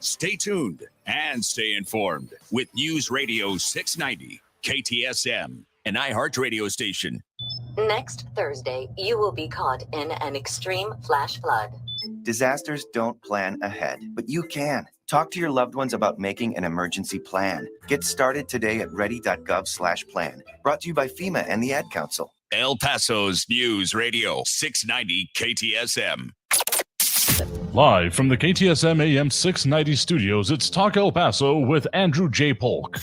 Stay tuned and stay informed with News Radio 690, KTSM, an iHeart radio station. Next Thursday, you will be caught in an extreme flash flood. Disasters don't plan ahead, but you can. Talk to your loved ones about making an emergency plan. Get started today at ready.gov/plan. Brought to you by FEMA and the Ad Council. El Paso's News Radio 690 KTSM. Live from the KTSM AM 690 studios, it's Talk El Paso with Andrew J. Polk.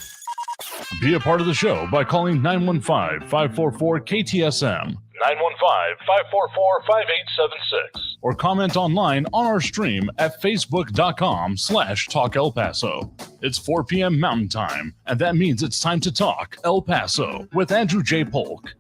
Be a part of the show by calling 915-544-KTSM, 915-544-5876, or comment online on our stream at facebook.com/Talk El Paso. It's 4 p.m. Mountain Time, and that means it's time to talk El Paso with Andrew J. Polk.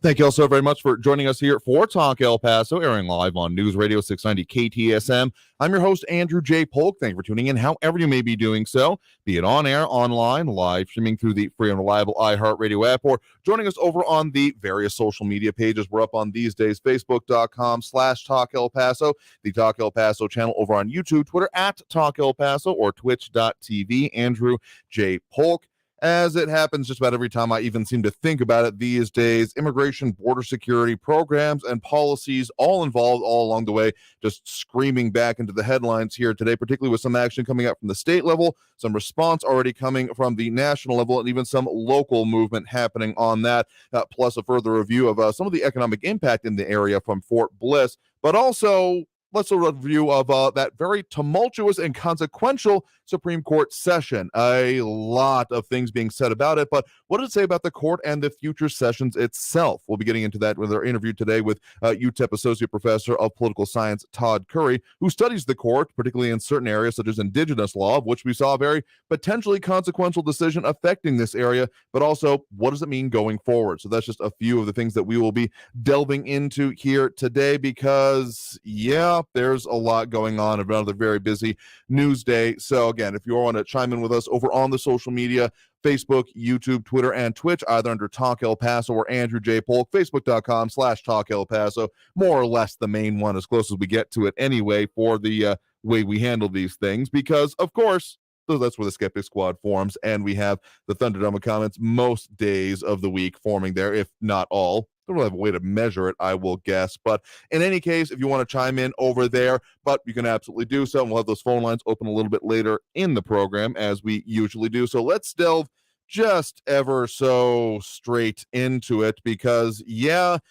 Thank you all so very much for joining us here for Talk El Paso, airing live on News Radio 690 KTSM. I'm your host, Andrew J. Polk. Thank you for tuning in, however you may be doing so, be it on air, online, live streaming through the free and reliable iHeartRadio app, or joining us over on the various social media pages. We're up on these days, facebook.com/Talk El Paso, the Talk El Paso channel over on YouTube, Twitter at Talk El Paso, or twitch.tv, Andrew J. Polk. As it happens just about every time I even seem to think about it these days, immigration, border security programs, and policies all involved all along the way, just screaming back into the headlines here today, particularly with some action coming up from the state level, some response already coming from the national level, and even some local movement happening on that, plus a further review of some of the economic impact in the area from Fort Bliss, but also let's do a review of that very tumultuous and consequential Supreme Court session. A lot of things being said about it, but what does it say about the court and the future sessions itself? We'll be getting into that with our interview today with UTEP Associate Professor of Political Science Todd Curry, who studies the court, particularly in certain areas such as indigenous law, of which we saw a very potentially consequential decision affecting this area, but also what does it mean going forward? So that's just a few of the things that we will be delving into here today because, there's a lot going on, another very busy news day. So again, if you want to chime in with us over on the social media, Facebook, YouTube, Twitter, and Twitch, either under Talk El Paso or Andrew J. Polk, facebook.com/Talk El Paso, more or less the main one, as close as we get to it anyway, for the way we handle these things, because of course, that's where the Skeptic Squad forms, and we have the Thunderdome comments most days of the week forming there, if not all. Don't really have a way to measure it, I will guess. But in any case, if you want to chime in over there, but you can absolutely do so. And we'll have those phone lines open a little bit later in the program, as we usually do. So let's delve just ever so straight into it, because, not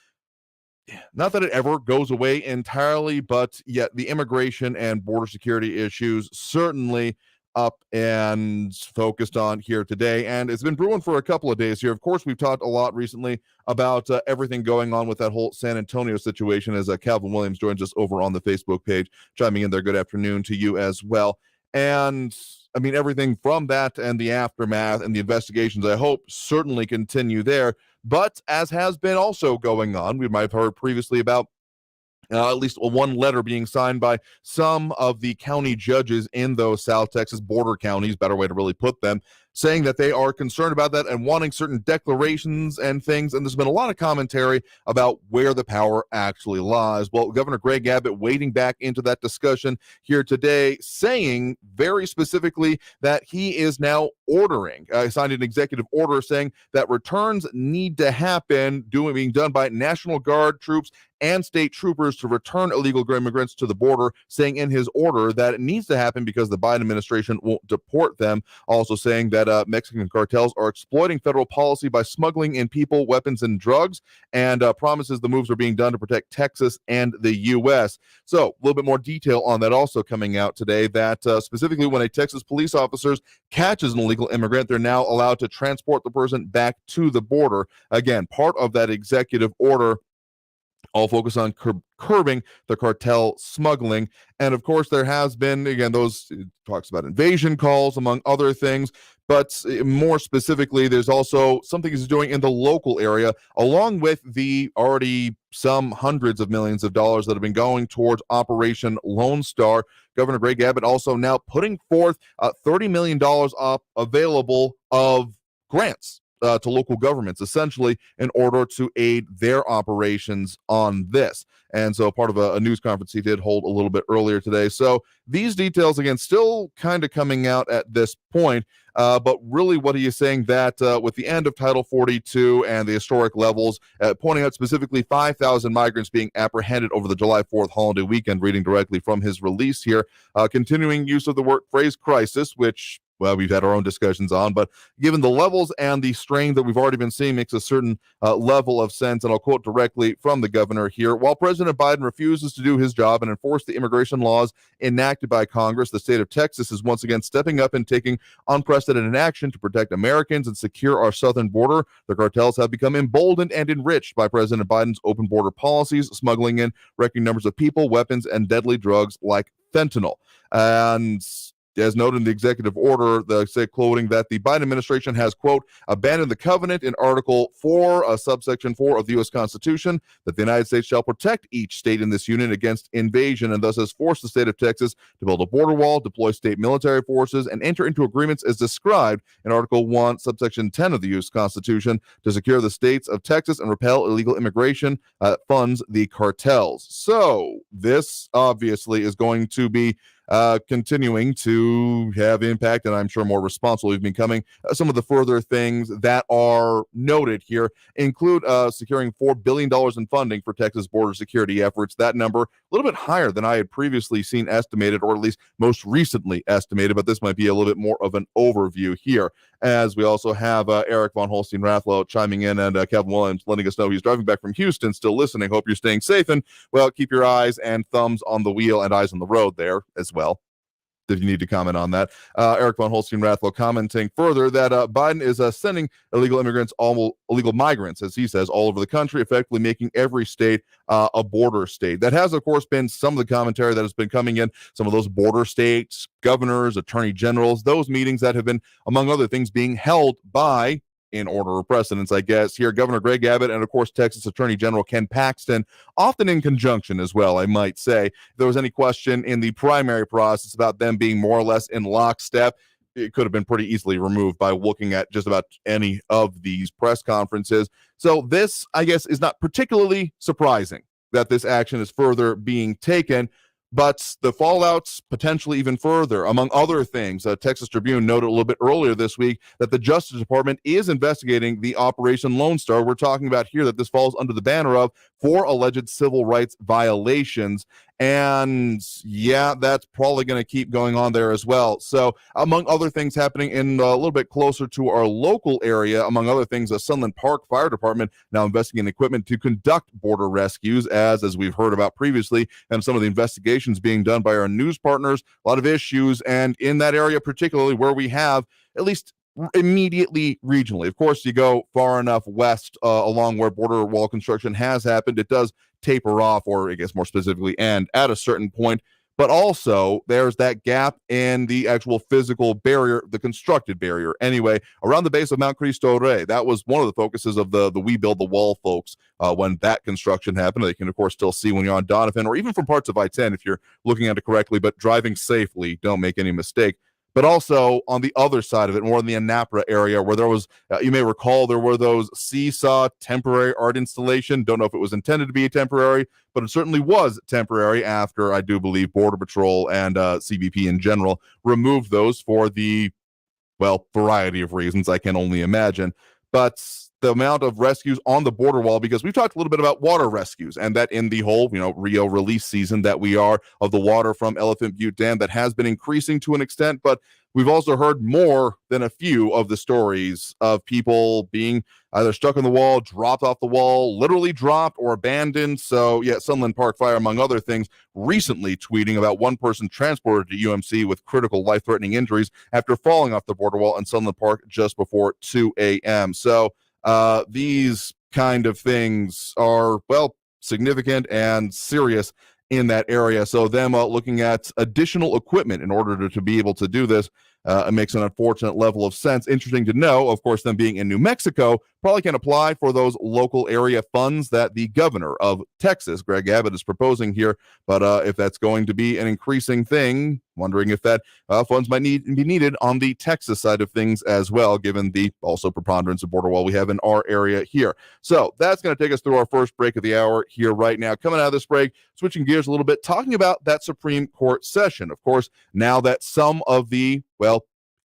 that it ever goes away entirely, but yet the immigration and border security issues certainly up and focused on here today, and it's been brewing for a couple of days here. Of course, we've talked a lot recently about everything going on with that whole San Antonio situation, as Calvin Williams joins us over on the Facebook page, chiming in there. Good afternoon to you as well. And I mean, everything from that and the aftermath and the investigations, I hope, certainly continue there. But as has been also going on, we might have heard previously about at least one letter being signed by some of the county judges in those South Texas border counties, better way to really put them, saying that they are concerned about that and wanting certain declarations and things. And there's been a lot of commentary about where the power actually lies. Well, Governor Greg Abbott wading back into that discussion here today, saying very specifically that he is now ordering, signed an executive order saying that returns need to happen, being done by National Guard troops and state troopers to return illegal immigrants to the border, saying in his order that it needs to happen because the Biden administration won't deport them. Also saying that Mexican cartels are exploiting federal policy by smuggling in people, weapons, and drugs, and promises the moves are being done to protect Texas and the U.S. So a little bit more detail on that also coming out today, that specifically when a Texas police officer catches an illegal immigrant, they're now allowed to transport the person back to the border. Again, part of that executive order all focus on curbing the cartel smuggling. And of course, there has been, again, those talks about invasion calls, among other things. But more specifically, there's also something he's doing in the local area, along with the already some hundreds of millions of dollars that have been going towards Operation Lone Star. Governor Greg Abbott also now putting forth $30 million up available of grants to local governments, essentially, in order to aid their operations on this. And so part of a news conference he did hold a little bit earlier today. So these details, again, still kind of coming out at this point. But really what he is saying that with the end of Title 42 and the historic levels, pointing out specifically 5,000 migrants being apprehended over the July 4th holiday weekend, reading directly from his release here, continuing use of the phrase crisis, which, well, we've had our own discussions on, but given the levels and the strain that we've already been seeing makes a certain level of sense. And I'll quote directly from the governor here. While President Biden refuses to do his job and enforce the immigration laws enacted by Congress, the state of Texas is once again stepping up and taking unprecedented action to protect Americans and secure our southern border. The cartels have become emboldened and enriched by President Biden's open border policies, smuggling in record numbers of people, weapons, and deadly drugs like fentanyl. And as noted in the executive order, quoting that the Biden administration has, quote, abandoned the covenant in Article 4, subsection 4 of the U.S. Constitution, that the United States shall protect each state in this union against invasion, and thus has forced the state of Texas to build a border wall, deploy state military forces, and enter into agreements as described in Article 1, subsection 10 of the U.S. Constitution to secure the states of Texas and repel illegal immigration that funds the cartels. So this obviously is going to be continuing to have impact, and I'm sure more responsible we've becoming. Some of the further things that are noted here include securing $4 billion in funding for Texas border security efforts. That number a little bit higher than I had previously seen estimated, or at least most recently estimated, but this might be a little bit more of an overview here, as we also have Eric von Holstein-Rathlow chiming in, and Kevin Williams letting us know he's driving back from Houston, still listening. Hope you're staying safe, and, well, keep your eyes and thumbs on the wheel and eyes on the road there as well, if you need to comment on that. Eric von Holstein-Rathlow commenting further that Biden is sending illegal migrants, as he says, all over the country, effectively making every state a border state. That has, of course, been some of the commentary that has been coming in. Some of those border states, governors, attorney generals, those meetings that have been, among other things, being held by, in order of precedence, I guess, here, Governor Greg Abbott and, of course, Texas Attorney General Ken Paxton, often in conjunction as well, I might say. If there was any question in the primary process about them being more or less in lockstep, it could have been pretty easily removed by looking at just about any of these press conferences. So this, I guess, is not particularly surprising that this action is further being taken. But the fallout's potentially even further. Among other things, Texas Tribune noted a little bit earlier this week that the Justice Department is investigating the Operation Lone Star. We're talking about here that this falls under the banner of 4 alleged civil rights violations. And yeah, that's probably going to keep going on there as well. So among other things happening in a little bit closer to our local area, among other things, the Sunland Park Fire Department now investigating equipment to conduct border rescues, as we've heard about previously, and some of the investigations being done by our news partners, a lot of issues, and in that area particularly where we have, at least immediately regionally. Of course, you go far enough west along where border wall construction has happened, it does taper off, or I guess more specifically end at a certain point. But also there's that gap in the actual physical barrier, the constructed barrier anyway, around the base of Mount Cristo Rey. That was one of the focuses of the We Build the Wall folks when that construction happened. They can, of course, still see when you're on Donovan, or even from parts of I-10 if you're looking at it correctly, but driving safely, don't make any mistake. But also on the other side of it, more in the Anapra area, where there was, you may recall, there were those seesaw temporary art installation. Don't know if it was intended to be temporary, but it certainly was temporary after, I do believe, Border Patrol and CBP in general removed those for the, well, variety of reasons I can only imagine. But the amount of rescues on the border wall, because we've talked a little bit about water rescues, and that in the whole, Rio release season that we are of the water from Elephant Butte Dam, that has been increasing to an extent, but we've also heard more than a few of the stories of people being either stuck on the wall, dropped off the wall, literally dropped, or abandoned. So yeah, Sunland Park Fire, among other things, recently tweeting about one person transported to UMC with critical life-threatening injuries after falling off the border wall in Sunland Park just before 2 a.m. So these kind of things are, well, significant and serious in that area. So them looking at additional equipment in order to be able to do this it makes an unfortunate level of sense. Interesting to know, of course, them being in New Mexico, probably can apply for those local area funds that the governor of Texas, Greg Abbott, is proposing here. But if that's going to be an increasing thing, wondering if that funds might be needed on the Texas side of things as well, given the also preponderance of border wall we have in our area here. So that's going to take us through our first break of the hour here right now. Coming out of this break, switching gears a little bit, talking about that Supreme Court session. Of course, now that some of the,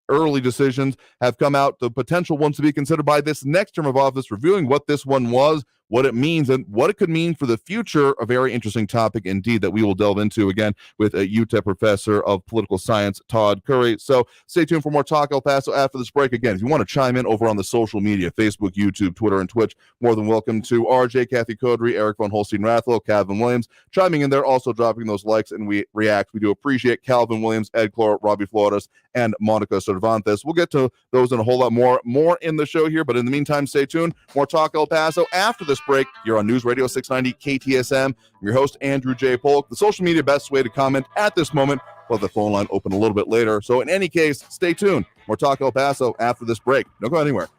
early decisions have come out, the potential ones to be considered by this next term of office, reviewing what this one was, what it means, and what it could mean for the future. A very interesting topic indeed that we will delve into again with a UTEP Professor of Political Science, Todd Curry. So stay tuned for more Talk El Paso after this break. Again, if you want to chime in over on the social media, Facebook, YouTube, Twitter, and Twitch, more than welcome to RJ, Kathy Codry, Eric Von Holstein-Rathel, Calvin Williams, chiming in there, also dropping those likes, and we react. We do appreciate Calvin Williams, Ed Clore, Robbie Flores, and Monica Cervantes. We'll get to those and a whole lot more in the show here, but in the meantime, stay tuned. More Talk El Paso after this break. You're on News Radio 690 KTSM. I'm your host, Andrew J. Polk. The social media best way to comment at this moment. We'll have the phone line open a little bit later. So in any case, stay tuned. More Talk El Paso after this break. Don't go anywhere.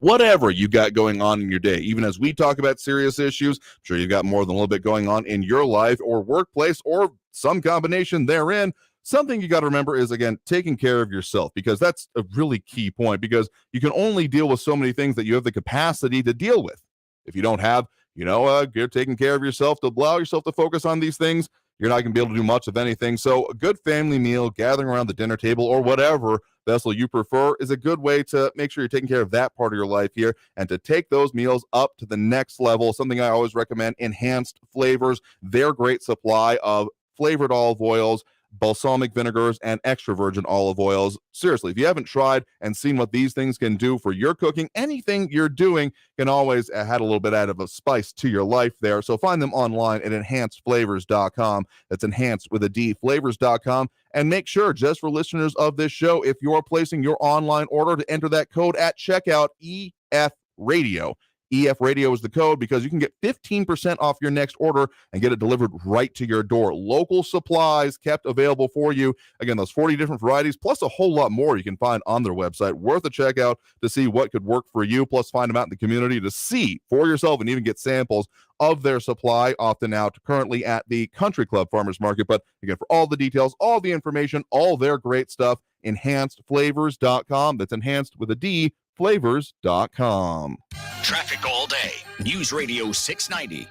Whatever you got going on in your day, even as we talk about serious issues, I'm sure you've got more than a little bit going on in your life or workplace or some combination therein. Something you got to remember is, again, taking care of yourself, because that's a really key point, because you can only deal with so many things that you have the capacity to deal with. If you don't have, you're taking care of yourself to allow yourself to focus on these things, you're not going to be able to do much of anything. So a good family meal, gathering around the dinner table, or whatever vessel you prefer, is a good way to make sure you're taking care of that part of your life here, and to take those meals up to the next level. Something I always recommend, Enhanced Flavors. Their great supply of flavored olive oils, balsamic vinegars, and extra virgin olive oils. Seriously, if you haven't tried and seen what these things can do for your cooking, anything you're doing can always add a little bit out of a spice to your life there. So find them online at enhancedflavors.com. That's enhanced with a D, flavors.com. And make sure, just for listeners of this show, if you're placing your online order, to enter that code at checkout, EF Radio. EF Radio is the code, because you can get 15% off your next order and get it delivered right to your door. Local supplies kept available for you. Again, those 40 different varieties, plus a whole lot more you can find on their website. Worth a checkout to see what could work for you, plus find them out in the community to see for yourself and even get samples of their supply, often out currently at the Country Club Farmers Market. But again, for all the details, all the information, all their great stuff, enhancedflavors.com. That's enhanced with a D, flavors.com. Traffic all day. News Radio 690.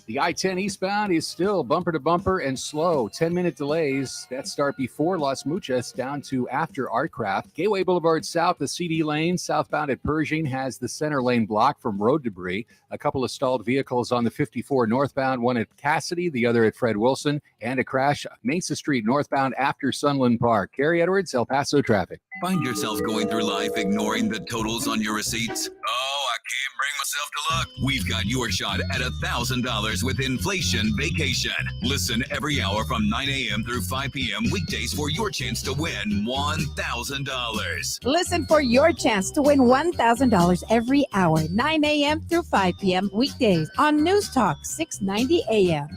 The I-10 eastbound is still bumper to bumper and slow. 10-minute delays that start before Las Muchas down to after Artcraft. Gateway Boulevard South, the CD lane southbound at Pershing has the center lane blocked from road debris. A couple of stalled vehicles on the 54 northbound, one at Cassidy, the other at Fred Wilson, and a crash Mesa Street northbound after Sunland Park. Gary Edwards, El Paso traffic. Find yourself going through life ignoring the totals on your receipts? Oh, I can't bring myself to look. We've got your shot at $1,000 with Inflation Vacation. Listen every hour from 9 a.m. through 5 p.m. weekdays for your chance to win $1,000. Listen for your chance to win $1,000 every hour, 9 a.m. through 5 p.m. weekdays on News Talk 690 a.m.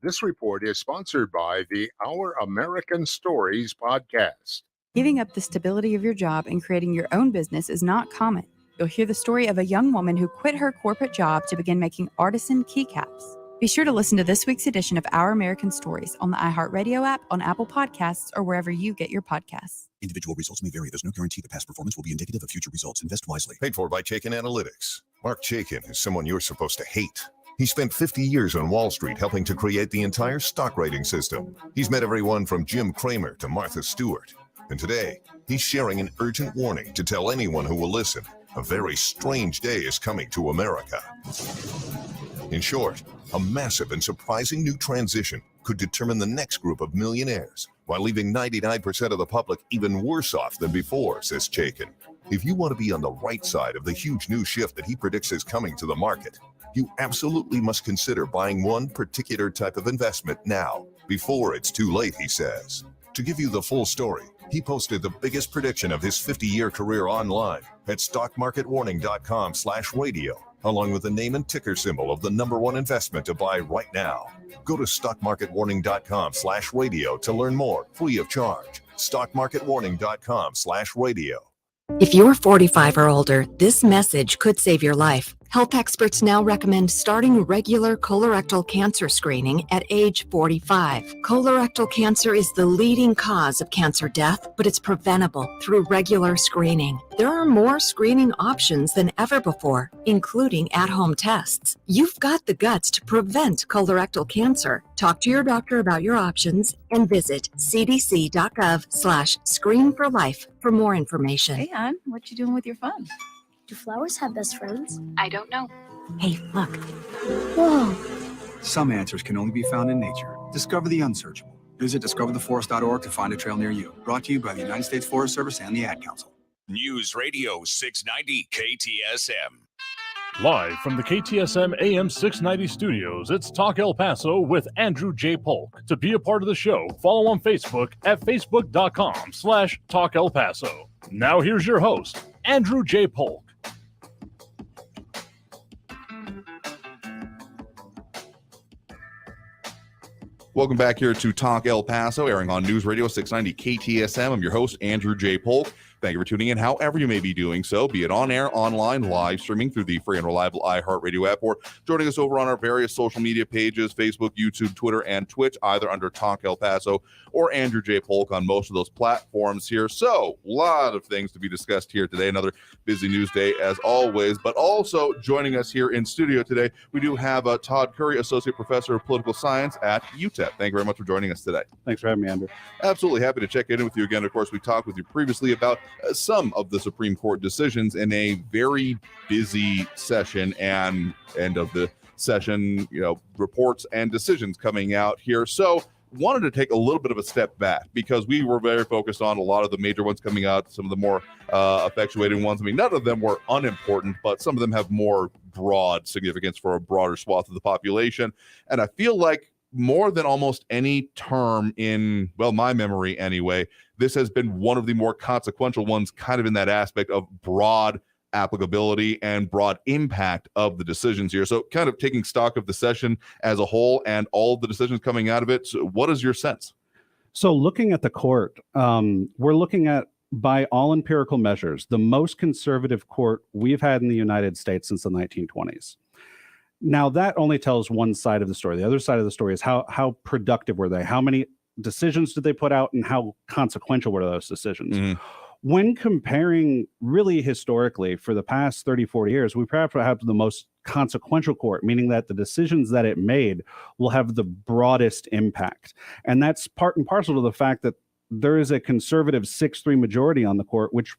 This report is sponsored by the Our American Stories podcast. Giving up the stability of your job and creating your own business is not common. You'll hear the story of a young woman who quit her corporate job to begin making artisan keycaps. Be sure to listen to this week's edition of Our American Stories on the iHeartRadio app, on Apple Podcasts, or wherever you get your podcasts. Individual results may vary. There's no guarantee that past performance will be indicative of future results. Invest wisely. Paid for by Chaikin Analytics. Mark Chaikin is someone you're supposed to hate. He spent 50 years on Wall Street helping to create the entire stock rating system. He's met everyone from Jim Cramer to Martha Stewart. And today, he's sharing an urgent warning to tell anyone who will listen. A very strange day is coming to America. In short, a massive and surprising new transition could determine the next group of millionaires, while leaving 99% of the public even worse off than before, says Chaikin. If you want to be on the right side of the huge new shift that he predicts is coming to the market, you absolutely must consider buying one particular type of investment now, before it's too late, he says. To give you the full story, he posted the biggest prediction of his 50-year career online at stockmarketwarning.com/radio. along with the name and ticker symbol of the #1 investment to buy right now. Go to stockmarketwarning.com/radio to learn more, free of charge. stockmarketwarning.com/radio. If you're 45 or older, this message could save your life. Health experts now recommend starting regular colorectal cancer screening at age 45. Colorectal cancer is the leading cause of cancer death, but it's preventable through regular screening. There are more screening options than ever before, including at-home tests. You've got the guts to prevent colorectal cancer. Talk to your doctor about your options and visit cdc.gov/screenforlife for more information. Hey, hon, what you doing with your phone? Do flowers have best friends? I don't know. Hey, look. Whoa. Some answers can only be found in nature. Discover the unsearchable. Visit discovertheforest.org to find a trail near you. Brought to you by the United States Forest Service and the Ad Council. News Radio 690 KTSM. Live from the KTSM AM 690 studios, it's Talk El Paso with Andrew J. Polk. To be a part of the show, follow on Facebook at facebook.com/Talk El Paso. Now here's your host, Andrew J. Polk. Welcome back here to Talk El Paso, airing on News Radio 690 KTSM. I'm your host, Andrew J. Polk. Thank you for tuning in, however you may be doing so, be it on air, online, live streaming through the free and reliable iHeartRadio app, or joining us over on our various social media pages, Facebook, YouTube, Twitter, and Twitch, either under Talk El Paso or Andrew J. Polk on most of those platforms here. So, a lot of things to be discussed here today. Another busy news day as always, but also joining us here in studio today, we do have Todd Curry, Associate Professor of Political Science at UTEP. Thank you very much for joining us today. Thanks for having me, Andrew. Absolutely happy to check in with you again. Of course, we talked with you previously about some of the Supreme Court decisions in a very busy session, and end of the session, reports and decisions coming out here. So wanted to take a little bit of a step back because we were very focused on a lot of the major ones coming out, some of the more effectuating ones. I mean, none of them were unimportant, but some of them have more broad significance for a broader swath of the population. And I feel like more than almost any term in, my memory anyway, this has been one of the more consequential ones, kind of in that aspect of broad applicability and broad impact of the decisions here. So kind of taking stock of the session as a whole and all of the decisions coming out of it, so what is your sense? So looking at the court, we're looking at, by all empirical measures, the most conservative court we've had in the United States since the 1920s. Now, that only tells one side of the story. The other side of the story is how productive were they? How many decisions did they put out, and how consequential were those decisions? Mm-hmm. When comparing really historically for the past 30, 40 years, we perhaps have the most consequential court, meaning that the decisions that it made will have the broadest impact. And that's part and parcel to the fact that there is a conservative 6-3 majority on the court, which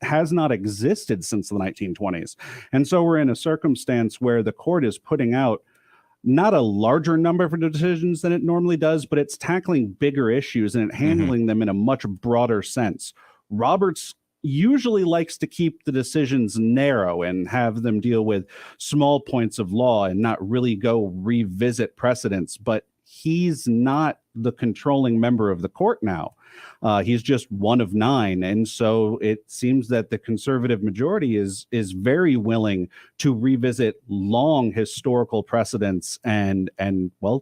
has not existed since the 1920s. And so we're in a circumstance where the court is putting out not a larger number of decisions than it normally does, but it's tackling bigger issues and handling them in a much broader sense. Roberts usually likes to keep the decisions narrow and have them deal with small points of law and not really go revisit precedents, but he's not the controlling member of the court now. He's just one of 9. And so it seems that the conservative majority is very willing to revisit long historical precedents and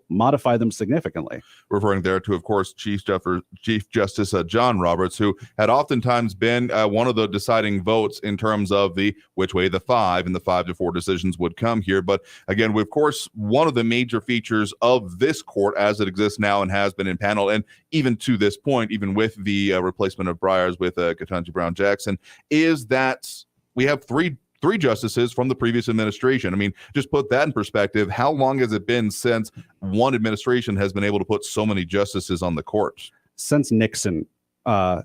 modify them significantly. Referring there to, of course, Chief Justice John Roberts, who had oftentimes been one of the deciding votes in terms of the which way the 5 and the 5-4 decisions would come here. But again, of course, one of the major features of this court as it exists now and has been in panel, and even to this point, even with the replacement of Breyers with Ketanji Brown Jackson, is that we have three justices from the previous administration. I mean, just put that in perspective. How long has it been since one administration has been able to put so many justices on the court? Since Nixon.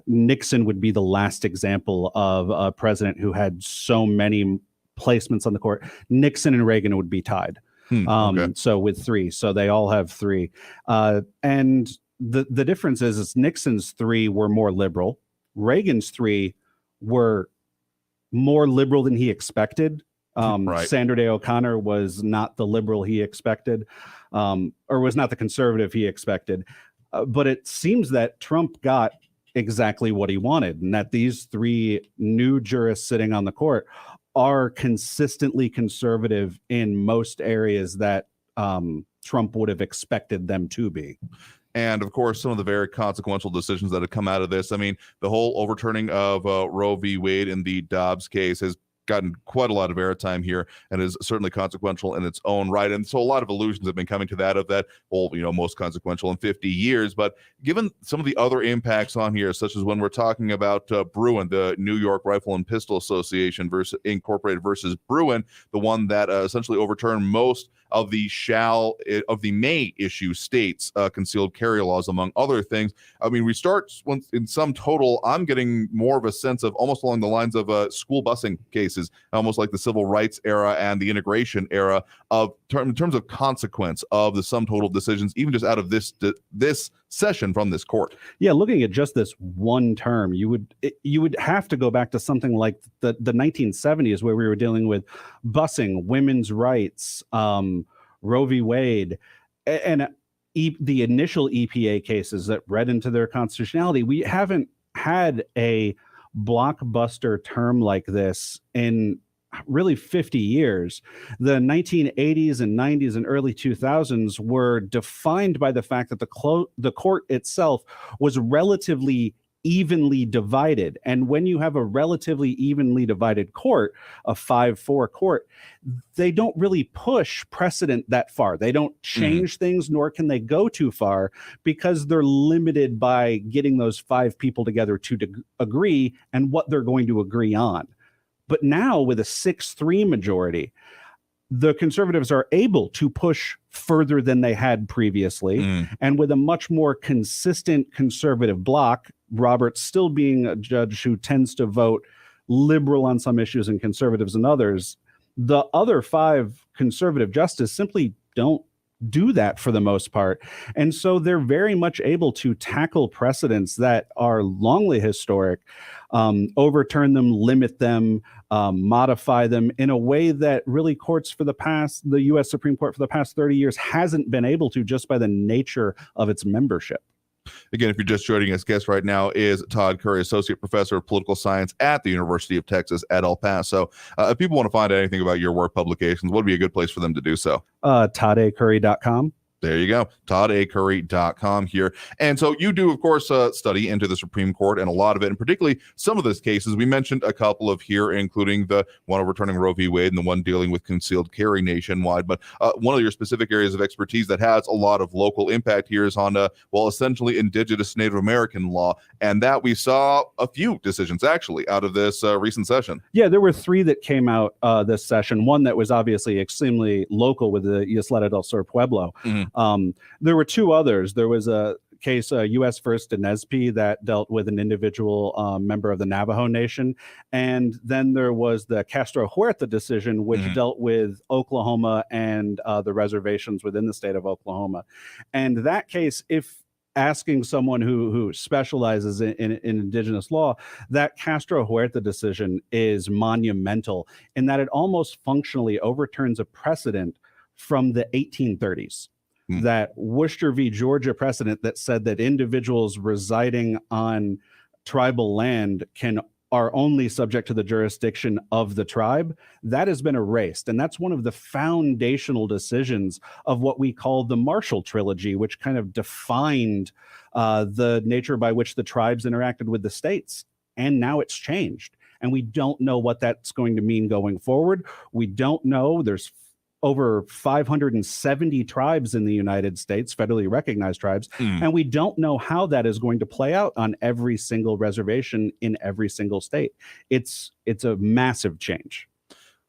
Nixon would be the last example of a president who had so many placements on the court. Nixon and Reagan would be tied. Okay. So with 3. So they all have 3. And the difference is Nixon's 3 were more liberal. Reagan's 3 were more liberal than he expected. Right. Sandra Day O'Connor was not the liberal he expected, or was not the conservative he expected. But it seems that Trump got exactly what he wanted, and that these 3 new jurists sitting on the court are consistently conservative in most areas that Trump would have expected them to be. And of course, some of the very consequential decisions that have come out of this. I mean, the whole overturning of Roe v. Wade in the Dobbs case has gotten quite a lot of airtime here and is certainly consequential in its own right. And so a lot of allusions have been coming to that, well, most consequential in 50 years. But given some of the other impacts on here, such as when we're talking about Bruin, the New York Rifle and Pistol Association Incorporated versus Bruin, the one that essentially overturned most of the may issue states concealed carry laws, among other things. I mean, we start in sum total, I'm getting more of a sense of almost along the lines of school busing cases, almost like the civil rights era and the integration era in terms of consequence of the sum total decisions, even just out of this session from this court. Yeah, looking at just this one term, you would have to go back to something like the 1970s, where we were dealing with busing, women's rights, Roe v. Wade, and the initial EPA cases that read into their constitutionality. We haven't had a blockbuster term like this in really 50 years. The 1980s and 90s and early 2000s were defined by the fact that the court itself was relatively evenly divided. And when you have a relatively evenly divided court, a 5-4 court, they don't really push precedent that far. They don't change things, nor can they go too far, because they're limited by getting those 5 people together to agree and what they're going to agree on. But now with a 6-3 majority, the conservatives are able to push further than they had previously. And with a much more consistent conservative bloc, Roberts still being a judge who tends to vote liberal on some issues and conservatives on others, the other 5 conservative justices simply don't do that for the most part. And so they're very much able to tackle precedents that are longly historic, overturn them, limit them, modify them in a way that really the U.S. Supreme Court for the past 30 years hasn't been able to, just by the nature of its membership. Again, if you're just joining us, guest right now is Todd Curry, Associate Professor of Political Science at the University of Texas at El Paso. If people want to find out anything about your work publications, what would be a good place for them to do so? ToddACurry.com. There you go. ToddACurry.com here. And so you do, of course, study into the Supreme Court and a lot of it, and particularly some of those cases. We mentioned a couple of here, including the one overturning Roe v. Wade and the one dealing with concealed carry nationwide. But one of your specific areas of expertise that has a lot of local impact here is on, essentially indigenous Native American law. And that we saw a few decisions, actually, out of this recent session. Yeah, there were 3 that came out this session. One that was obviously extremely local with the Ysleta del Sur Pueblo. There were 2 others. There was a case, U.S. First Dinespi, that dealt with an individual member of the Navajo Nation. And then there was the Castro Huerta decision, which dealt with Oklahoma and the reservations within the state of Oklahoma. And that case, if asking someone who specializes in indigenous law, that Castro Huerta decision is monumental in that it almost functionally overturns a precedent from the 1830s. That Worcester v. Georgia precedent that said that individuals residing on tribal land are only subject to the jurisdiction of the tribe, that has been erased. And that's one of the foundational decisions of what we call the Marshall Trilogy, which kind of defined the nature by which the tribes interacted with the states. And now it's changed. And we don't know what that's going to mean going forward. We don't know. There's over 570 tribes in the United States, federally recognized tribes, and we don't know how that is going to play out on every single reservation in every single state. It's a massive change.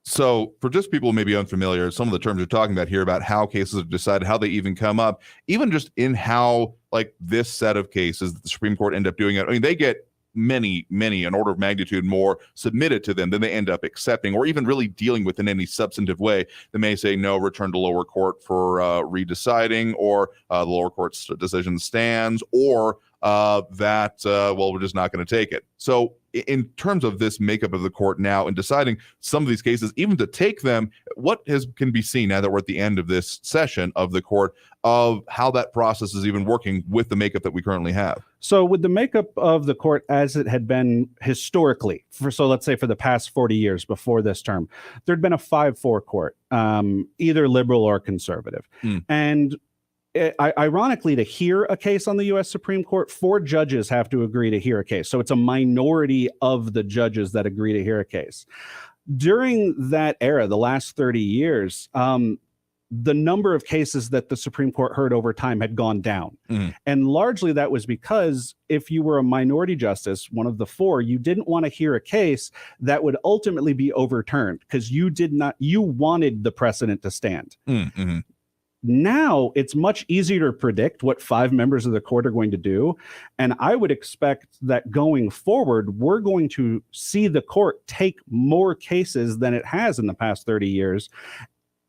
So for just people maybe unfamiliar, some of the terms you're talking about here about how cases are decided, how they even come up, even just in how like this set of cases that the Supreme Court end up doing it. I mean, they get many, an order of magnitude more submitted to them than they end up accepting or even really dealing with in any substantive way. They may say, no, return to lower court for redeciding, or the lower court's decision stands, or we're just not going to take it. So in terms of this makeup of the court now and deciding some of these cases, even to take them, what can be seen now that we're at the end of this session of the court of how that process is even working with the makeup that we currently have? So with the makeup of the court as it had been historically, let's say for the past 40 years before this term, there'd been a 5-4 court, either liberal or conservative. And ironically, to hear a case on the U.S. Supreme Court, 4 judges have to agree to hear a case. So it's a minority of the judges that agree to hear a case. During that era, the last 30 years, the number of cases that the Supreme Court heard over time had gone down. And largely that was because if you were a minority justice, one of the 4, you didn't want to hear a case that would ultimately be overturned because you wanted the precedent to stand. Now it's much easier to predict what 5 members of the court are going to do. And I would expect that going forward, we're going to see the court take more cases than it has in the past 30 years.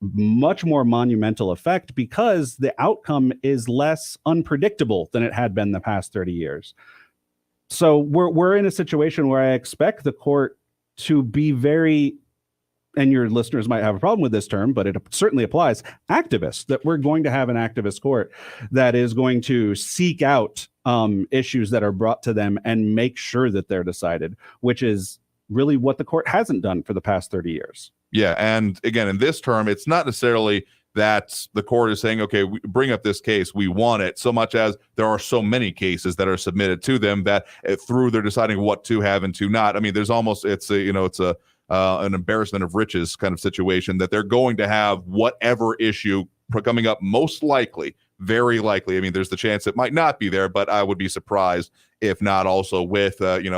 Much more monumental effect because the outcome is less unpredictable than it had been the past 30 years. So we're in a situation where I expect the court to be very, and your listeners might have a problem with this term, but it certainly applies, activist, that we're going to have an activist court that is going to seek out issues that are brought to them and make sure that they're decided, which is really what the court hasn't done for the past 30 years. Yeah, and again, in this term, it's not necessarily that the court is saying, okay, we bring up this case, we want it, so much as there are so many cases that are submitted to them that through they're deciding what to have and to not. I mean, there's almost, it's an embarrassment of riches kind of situation that they're going to have whatever issue coming up, most likely, very likely. I mean, there's the chance it might not be there, but I would be surprised if not also with,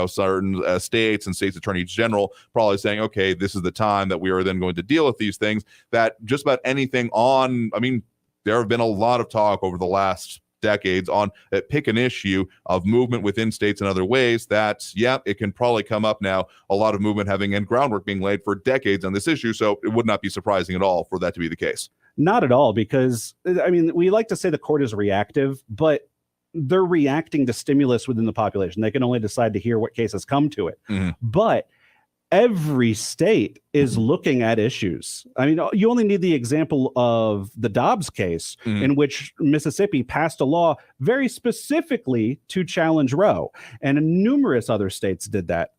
certain states and states attorneys general probably saying, okay, this is the time that we are then going to deal with these things, that just about anything on, I mean, there have been a lot of talk over the last decades on pick an issue of movement within states in other ways that, it can probably come up now, a lot of movement having and groundwork being laid for decades on this issue. So it would not be surprising at all for that to be the case. Not at all, because, I mean, we like to say the court is reactive, but they're reacting to stimulus within the population. They can only decide to hear what cases come to it. But every state is looking at issues. I mean, you only need the example of the Dobbs case in which Mississippi passed a law very specifically to challenge Roe, and numerous other states did that.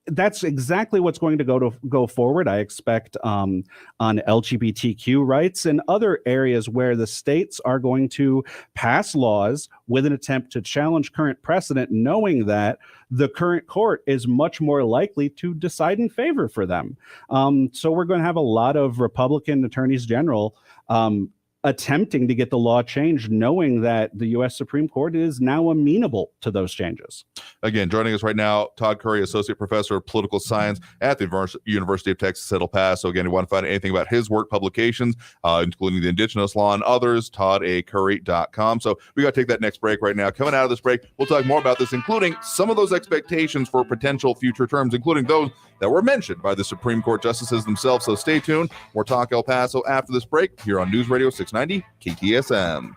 That's exactly what's going to go forward. I expect on LGBTQ rights and other areas where the states are going to pass laws with an attempt to challenge current precedent, knowing that the current court is much more likely to decide in favor for them. So we're going to have a lot of Republican attorneys general attempting to get the law changed, knowing that the U.S. Supreme Court is now amenable to those changes. Again, joining us right now, Todd Curry, Associate Professor of Political Science at the University of Texas at El Paso. Again, if you want to find anything about his work, publications, including the Indigenous Law and others, toddacurry.com. So we got to take that next break right now. Coming out of this break, we'll talk more about this, including some of those expectations for potential future terms, including those that were mentioned by the Supreme Court justices themselves. So stay tuned. More Talk El Paso after this break here on News Radio 690 KTSM.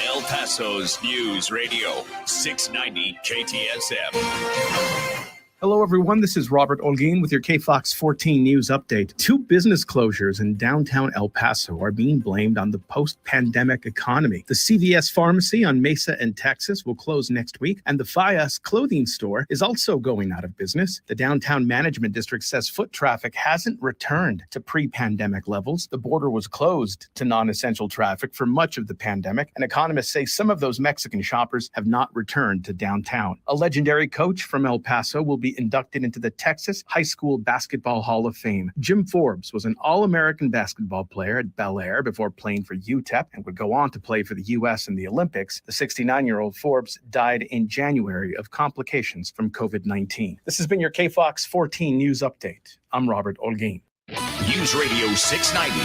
El Paso's News Radio 690 KTSM. Hello, everyone. This is Robert Olguin with your KFOX 14 News Update. 2 business closures in downtown El Paso are being blamed on the post-pandemic economy. The CVS pharmacy on Mesa in Texas will close next week, and the Fias clothing store is also going out of business. The downtown management district says foot traffic hasn't returned to pre-pandemic levels. The border was closed to non-essential traffic for much of the pandemic, and economists say some of those Mexican shoppers have not returned to downtown. A legendary coach from El Paso will be inducted into the Texas High School Basketball Hall of Fame. Jim Forbes was an All-American basketball player at Bel Air before playing for UTEP and would go on to play for the U.S. in the Olympics. The 69-year-old Forbes died in January of complications from COVID-19. This has been your KFOX 14 News Update. I'm Robert Olguin. News Radio 690.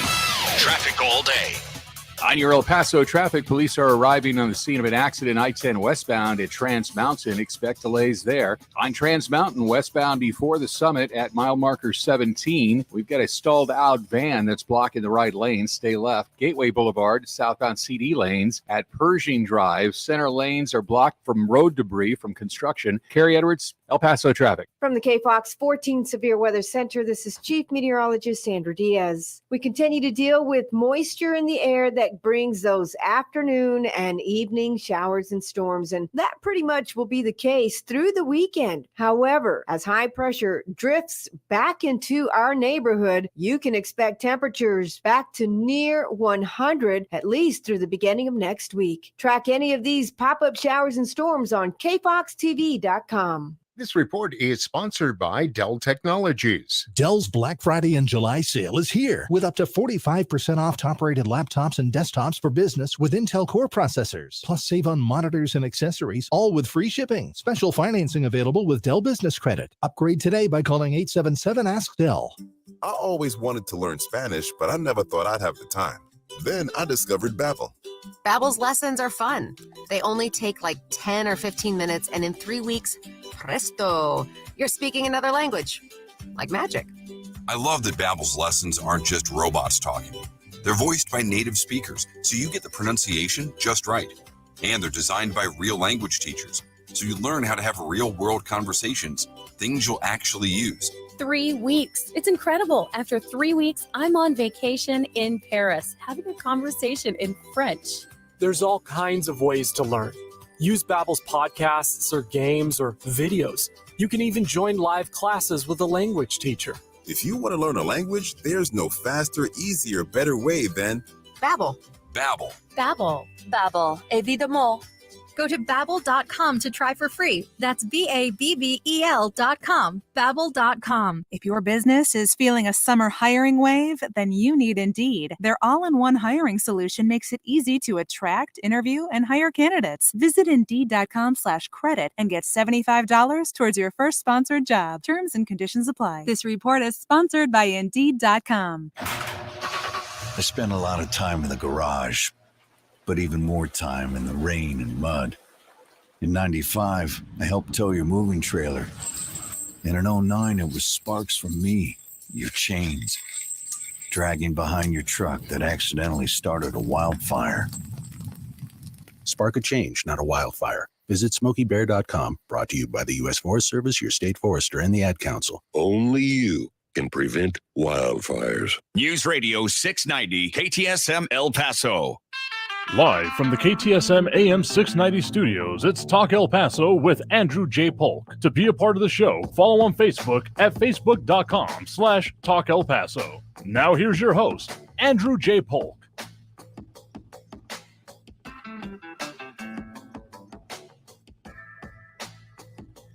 Traffic all day. On your El Paso traffic, police are arriving on the scene of an accident I-10 westbound at Trans Mountain. Expect delays there. On Trans Mountain westbound before the summit at mile marker 17, we've got a stalled out van that's blocking the right lane. Stay left. Gateway Boulevard, southbound CD lanes at Pershing Drive. Center lanes are blocked from road debris from construction. Carrie Edwards, El Paso traffic. From the KFOX 14 Severe Weather Center, this is Chief Meteorologist Sandra Diaz. We continue to deal with moisture in the air that brings those afternoon and evening showers and storms, and that pretty much will be the case through the weekend. However, as high pressure drifts back into our neighborhood, you can expect temperatures back to near 100 at least through the beginning of next week. Track any of these pop-up showers and storms on kfoxtv.com. This report is sponsored by Dell Technologies. Dell's Black Friday and July sale is here with up to 45% off top-rated laptops and desktops for business with Intel Core processors. Plus, save on monitors and accessories, all with free shipping. Special financing available with Dell Business Credit. Upgrade today by calling 877-ASK-DELL. I always wanted to learn Spanish, but I never thought I'd have the time. Then I discovered Babbel. Babbel's lessons are fun. They only take like 10 or 15 minutes, and in 3 weeks, presto, you're speaking another language. Like magic. I love that Babbel's lessons aren't just robots talking. They're voiced by native speakers, so you get the pronunciation just right. And they're designed by real language teachers, so you learn how to have real-world conversations, things you'll actually use. 3 weeks. It's incredible. After 3 weeks, I'm on vacation in Paris, having a conversation in French. There's all kinds of ways to learn. Use Babbel's podcasts or games or videos. You can even join live classes with a language teacher. If you want to learn a language, there's no faster, easier, better way than Babbel. Babbel. Babbel. Babbel, évidemment. Go to Babbel.com to try for free. That's Babbel.com. Babbel.com. If your business is feeling a summer hiring wave, then you need Indeed. Their all-in-one hiring solution makes it easy to attract, interview, and hire candidates. Visit Indeed.com/credit and get $75 towards your first sponsored job. Terms and conditions apply. This report is sponsored by Indeed.com. I spent a lot of time in the garage, but even more time in the rain and mud. In 95, I helped tow your moving trailer. And in 09, it was sparks from me, your chains, dragging behind your truck that accidentally started a wildfire. Spark a change, not a wildfire. Visit SmokeyBear.com, brought to you by the U.S. Forest Service, your state forester, and the Ad Council. Only you can prevent wildfires. News Radio 690 KTSM El Paso. Live from the KTSM AM 690 studios, it's Talk El Paso with Andrew J. Polk. To be a part of the show, follow on Facebook at facebook.com/Talk El Paso. Now here's your host, Andrew J. Polk.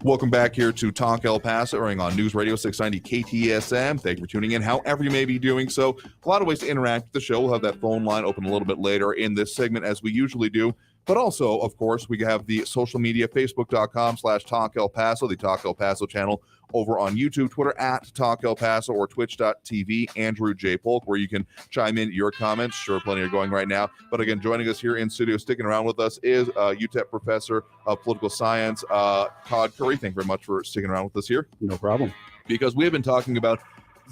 Welcome back here to Talk El Paso, airing on News Radio 690 KTSM. Thank you for tuning in, however you may be doing so. A lot of ways to interact with the show. We'll have that phone line open a little bit later in this segment, as we usually do. But also, of course, we have the social media, facebook.com/Talk El Paso, the Talk El Paso channel over on YouTube, Twitter at Talk El Paso, or twitch.tv, Andrew J. Polk, where you can chime in your comments. Sure, plenty are going right now. But again, joining us here in studio, sticking around with us, is UTEP Professor of Political Science, Todd Curry. Thank you very much for sticking around with us here. No problem. Because we have been talking about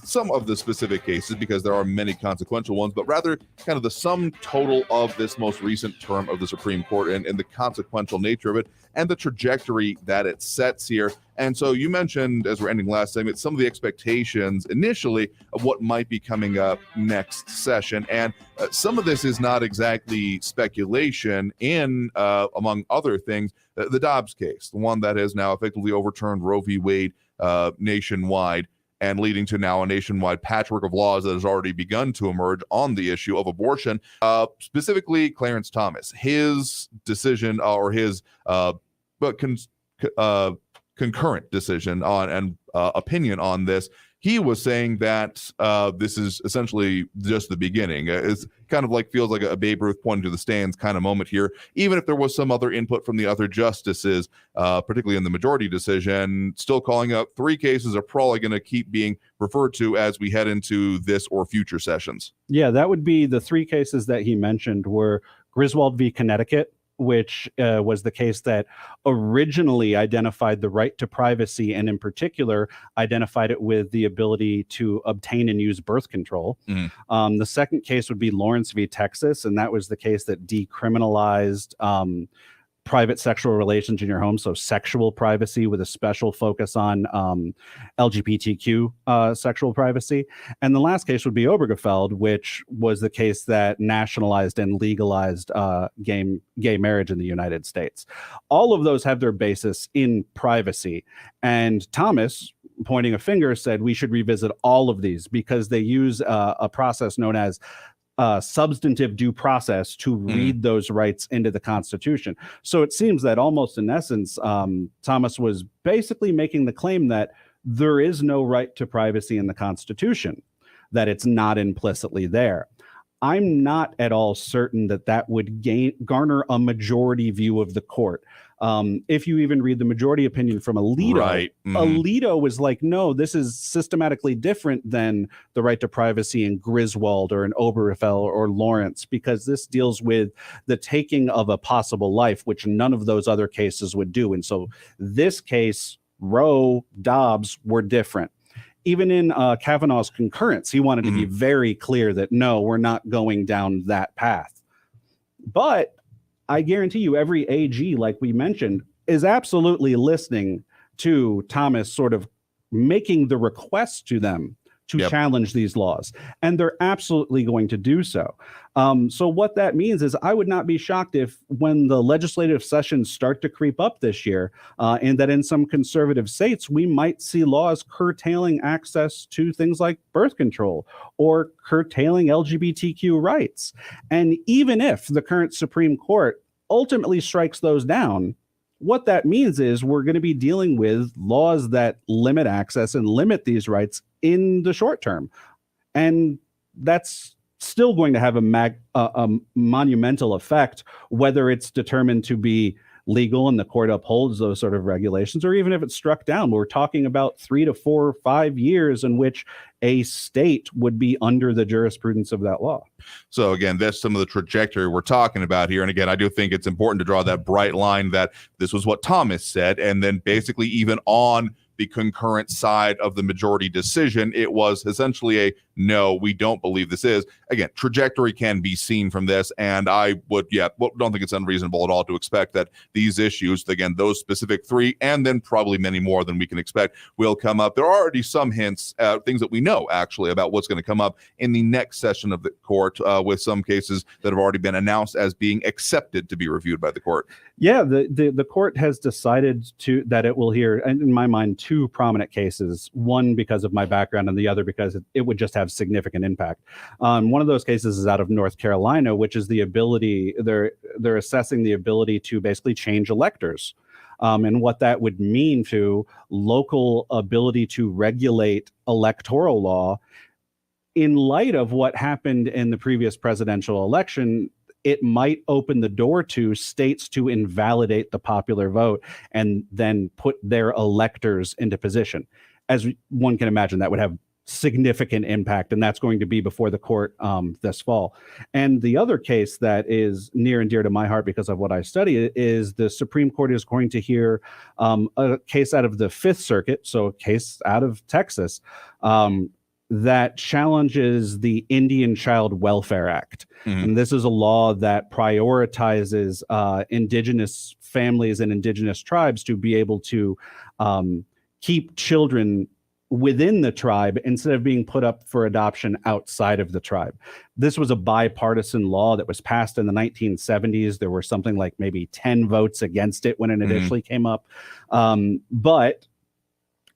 some of the specific cases, because there are many consequential ones, but rather kind of the sum total of this most recent term of the Supreme Court and the consequential nature of it and the trajectory that it sets here. And so you mentioned, as we're ending last segment, some of the expectations initially of what might be coming up next session. And some of this is not exactly speculation in, among other things, the Dobbs case, the one that has now effectively overturned Roe v. Wade nationwide, and leading to now a nationwide patchwork of laws that has already begun to emerge on the issue of abortion. Specifically, Clarence Thomas, his decision or his concurrent decision on and opinion on this, he was saying that this is essentially just the beginning. It's kind of like feels like a Babe Ruth pointing to the stands kind of moment here. Even if there was some other input from the other justices, particularly in the majority decision, still calling out 3 cases are probably going to keep being referred to as we head into this or future sessions. Yeah, that would be the 3 cases that he mentioned were Griswold v. Connecticut, which was the case that originally identified the right to privacy and in particular identified it with the ability to obtain and use birth control. The second case would be Lawrence v. Texas, and that was the case that decriminalized private sexual relations in your home, so sexual privacy with a special focus on LGBTQ sexual privacy. And the last case would be Obergefell, which was the case that nationalized and legalized gay marriage in the United States. All of those have their basis in privacy. And Thomas, pointing a finger, said we should revisit all of these because they use a process known as substantive due process to read those rights into the Constitution. So it seems that almost in essence, Thomas was basically making the claim that there is no right to privacy in the Constitution, that it's not implicitly there. I'm not at all certain that that would garner a majority view of the court. If you even read the majority opinion from Alito, Alito was like, no, this is systematically different than the right to privacy in Griswold or in Obergefell or Lawrence, because this deals with the taking of a possible life, which none of those other cases would do. And so this case, Roe, Dobbs were different. Even in Kavanaugh's concurrence, he wanted to be very clear that, no, we're not going down that path. But I guarantee you every AG, like we mentioned, is absolutely listening to Thomas sort of making the request to them to challenge these laws. And they're absolutely going to do so. So what that means is I would not be shocked if when the legislative sessions start to creep up this year, and that in some conservative states, we might see laws curtailing access to things like birth control or curtailing LGBTQ rights. And even if the current Supreme Court ultimately strikes those down, what that means is we're going to be dealing with laws that limit access and limit these rights in the short term. And that's still going to have a monumental effect, whether it's determined to be legal and the court upholds those sort of regulations, or even if it's struck down. We're talking about 3 to 4 or 5 years in which a state would be under the jurisprudence of that law. So again, that's some of the trajectory we're talking about here. And again, I do think it's important to draw that bright line that this was what Thomas said. And then basically even on the concurrent side of the majority decision, it was essentially a no, we don't believe this is. Again, trajectory can be seen from this, and I would, don't think it's unreasonable at all to expect that these issues, again, those specific 3, and then probably many more than we can expect, will come up. There are already some hints, things that we know actually about what's going to come up in the next session of the court, with some cases that have already been announced as being accepted to be reviewed by the court. Yeah, the court has decided that it will hear, and in my mind, 2 prominent cases, one because of my background and the other because it would just have significant impact. One of those cases is out of North Carolina, which is the ability, they're assessing the ability to basically change electors, and what that would mean to local ability to regulate electoral law. In light of what happened in the previous presidential election, it might open the door to states to invalidate the popular vote and then put their electors into position. As one can imagine, that would have significant impact, and that's going to be before the court this fall. And the other case that is near and dear to my heart because of what I study is the Supreme Court is going to hear a case out of the Fifth Circuit, so a case out of Texas, that challenges the Indian Child Welfare Act. And this is a law that prioritizes indigenous families and indigenous tribes to be able to keep children within the tribe instead of being put up for adoption outside of the tribe. This was a bipartisan law that was passed in the 1970s. There were something like maybe 10 votes against it when it initially came up. But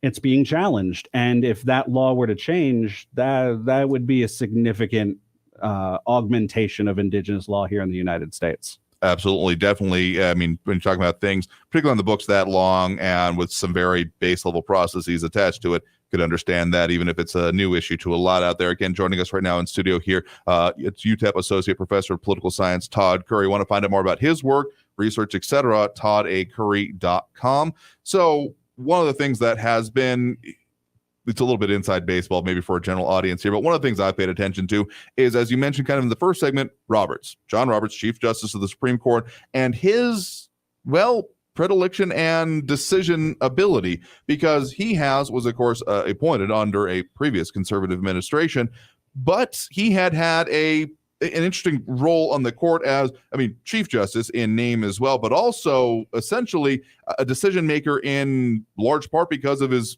it's being challenged. And if that law were to change, that would be a significant augmentation of indigenous law here in the United States. Absolutely. Definitely. I mean, when you're talking about things, particularly on the books that long and with some very base level processes attached to it, could understand that, even if it's a new issue to a lot out there. Again, joining us right now in studio here, it's UTEP Associate Professor of Political Science, Todd Curry. Want to find out more about his work, research, etc., toddacurry.com. So one of the things that has been, it's a little bit inside baseball maybe for a general audience here, but one of the things I've paid attention to is, as you mentioned kind of in the first segment, John Roberts, Chief Justice of the Supreme Court, and his, predilection and decision ability, because he was of course appointed under a previous conservative administration, but he had an interesting role on the court as, Chief Justice in name as well, but also essentially a decision maker in large part because of his,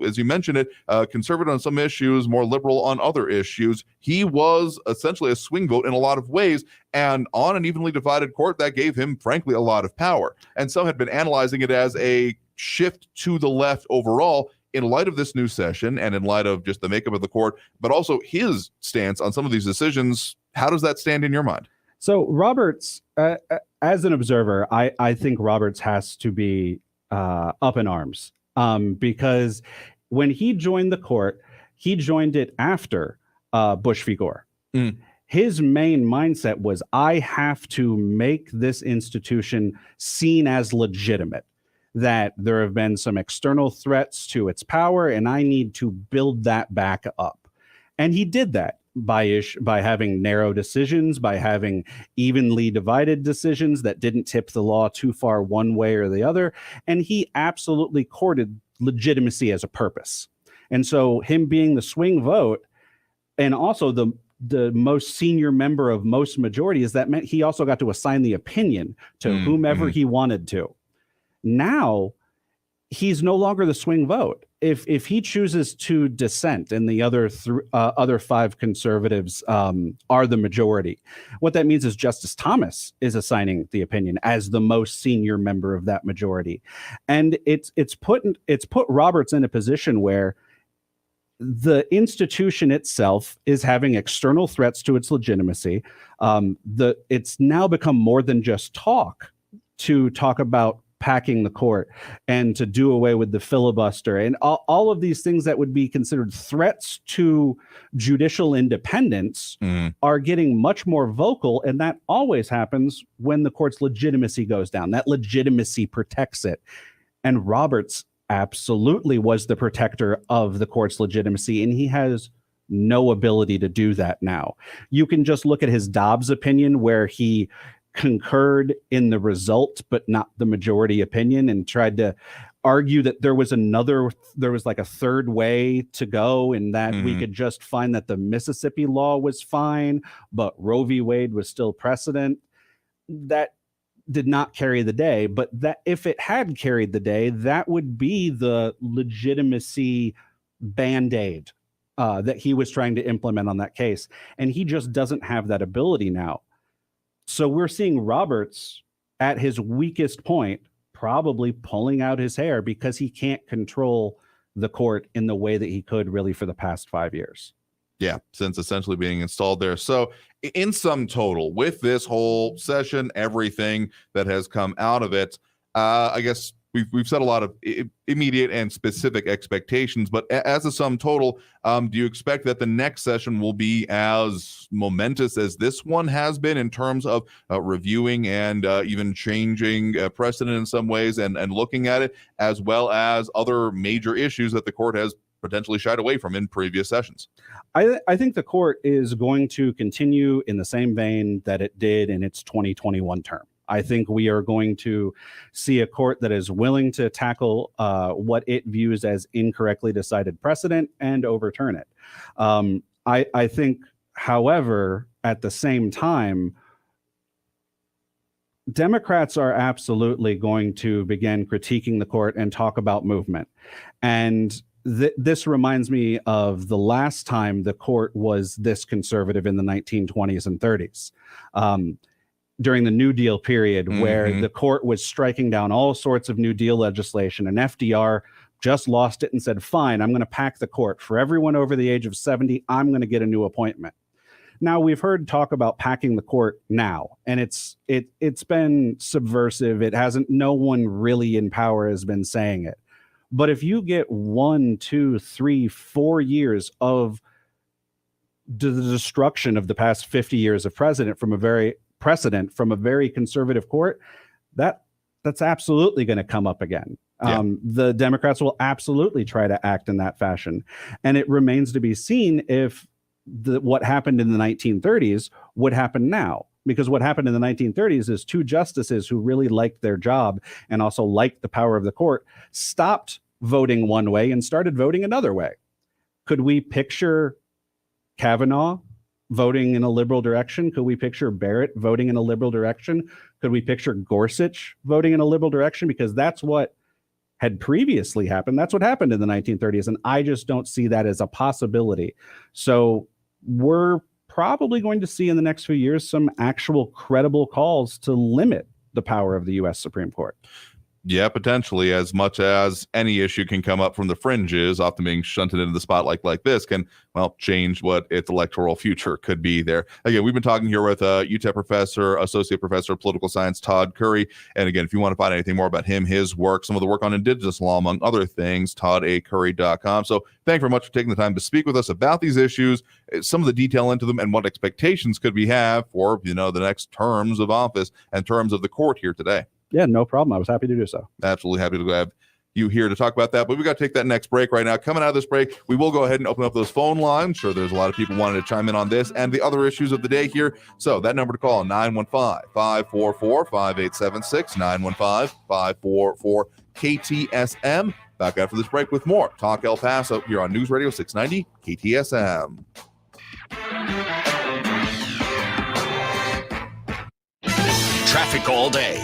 as you mentioned it, conservative on some issues, more liberal on other issues. He was essentially a swing vote in a lot of ways, and on an evenly divided court, that gave him, frankly, a lot of power. And some had been analyzing it as a shift to the left overall in light of this new session and in light of just the makeup of the court, but also his stance on some of these decisions. How does that stand in your mind? So Roberts, as an observer, I think Roberts has to be up in arms. Because when he joined the court, he joined it after Bush v. Gore. His main mindset was, I have to make this institution seen as legitimate, that there have been some external threats to its power, and I need to build that back up. And he did that by having narrow decisions, by having evenly divided decisions that didn't tip the law too far one way or the other. And he absolutely courted legitimacy as a purpose. And so him being the swing vote, and also the most senior member of most majorities, that meant he also got to assign the opinion to whomever he wanted to. Now, he's no longer the swing vote. If he chooses to dissent and the other five conservatives are the majority, what that means is Justice Thomas is assigning the opinion as the most senior member of that majority, and it's put Roberts in a position where the institution itself is having external threats to its legitimacy. It's now become more than just talk about packing the court and to do away with the filibuster and all of these things that would be considered threats to judicial independence are getting much more vocal. And that always happens when the court's legitimacy goes down. That legitimacy protects it. And Roberts absolutely was the protector of the court's legitimacy, and he has no ability to do that now. You can just look at his Dobbs opinion, where he concurred in the result but not the majority opinion, and tried to argue that there was like a third way to go, and that we could just find that the Mississippi law was fine but Roe v. Wade was still precedent. That did not carry the day, but that if it had carried the day, that would be the legitimacy band-aid that he was trying to implement on that case, and he just doesn't have that ability now. So we're seeing Roberts at his weakest point, probably pulling out his hair because he can't control the court in the way that he could really for the past 5 years. Yeah, since essentially being installed there. So in sum total, with this whole session, everything that has come out of it, I guess we've set a lot of immediate and specific expectations, but as a sum total, do you expect that the next session will be as momentous as this one has been in terms of reviewing and even changing precedent in some ways and looking at it, as well as other major issues that the court has potentially shied away from in previous sessions? I think the court is going to continue in the same vein that it did in its 2021 term. I think we are going to see a court that is willing to tackle what it views as incorrectly decided precedent and overturn it. I think, however, at the same time, Democrats are absolutely going to begin critiquing the court and talk about movement. And this reminds me of the last time the court was this conservative in the 1920s and 30s. During the New Deal period, where the court was striking down all sorts of New Deal legislation, and FDR just lost it and said, fine, I'm going to pack the court. For everyone over the age of 70, I'm going to get a new appointment. Now, we've heard talk about packing the court now, and it's been subversive. No one really in power has been saying it. But if you get 1, 2, 3, 4 years of the destruction of the past 50 years of precedent from a very conservative court, that's absolutely going to come up again. The Democrats will absolutely try to act in that fashion. And it remains to be seen if what happened in the 1930s would happen now. Because what happened in the 1930s is two justices who really liked their job and also liked the power of the court stopped voting one way and started voting another way. Could we picture Kavanaugh voting in a liberal direction? Could we picture Barrett voting in a liberal direction? Could we picture Gorsuch voting in a liberal direction? Because that's what had previously happened. That's what happened in the 1930s. And I just don't see that as a possibility. So we're probably going to see in the next few years some actual credible calls to limit the power of the U.S. Supreme Court. Yeah, potentially, as much as any issue can come up from the fringes, often being shunted into the spotlight like this can, well, change what its electoral future could be there. Again, we've been talking here with UTEP Professor, Associate Professor of Political Science, Todd Curry. And again, if you want to find anything more about him, his work, some of the work on Indigenous law, among other things, toddacurry.com. So thank you very much for taking the time to speak with us about these issues, some of the detail into them, and what expectations could we have for, the next terms of office and terms of the court here today. Yeah, no problem. I was happy to do so. Absolutely happy to have you here to talk about that. But we got to take that next break right now. Coming out of this break, we will go ahead and open up those phone lines. I'm sure there's a lot of people wanting to chime in on this and the other issues of the day here. So that number to call, 915-544-5876, 915-544-KTSM. Back after this break with more Talk El Paso here on News Radio 690 KTSM. Traffic all day.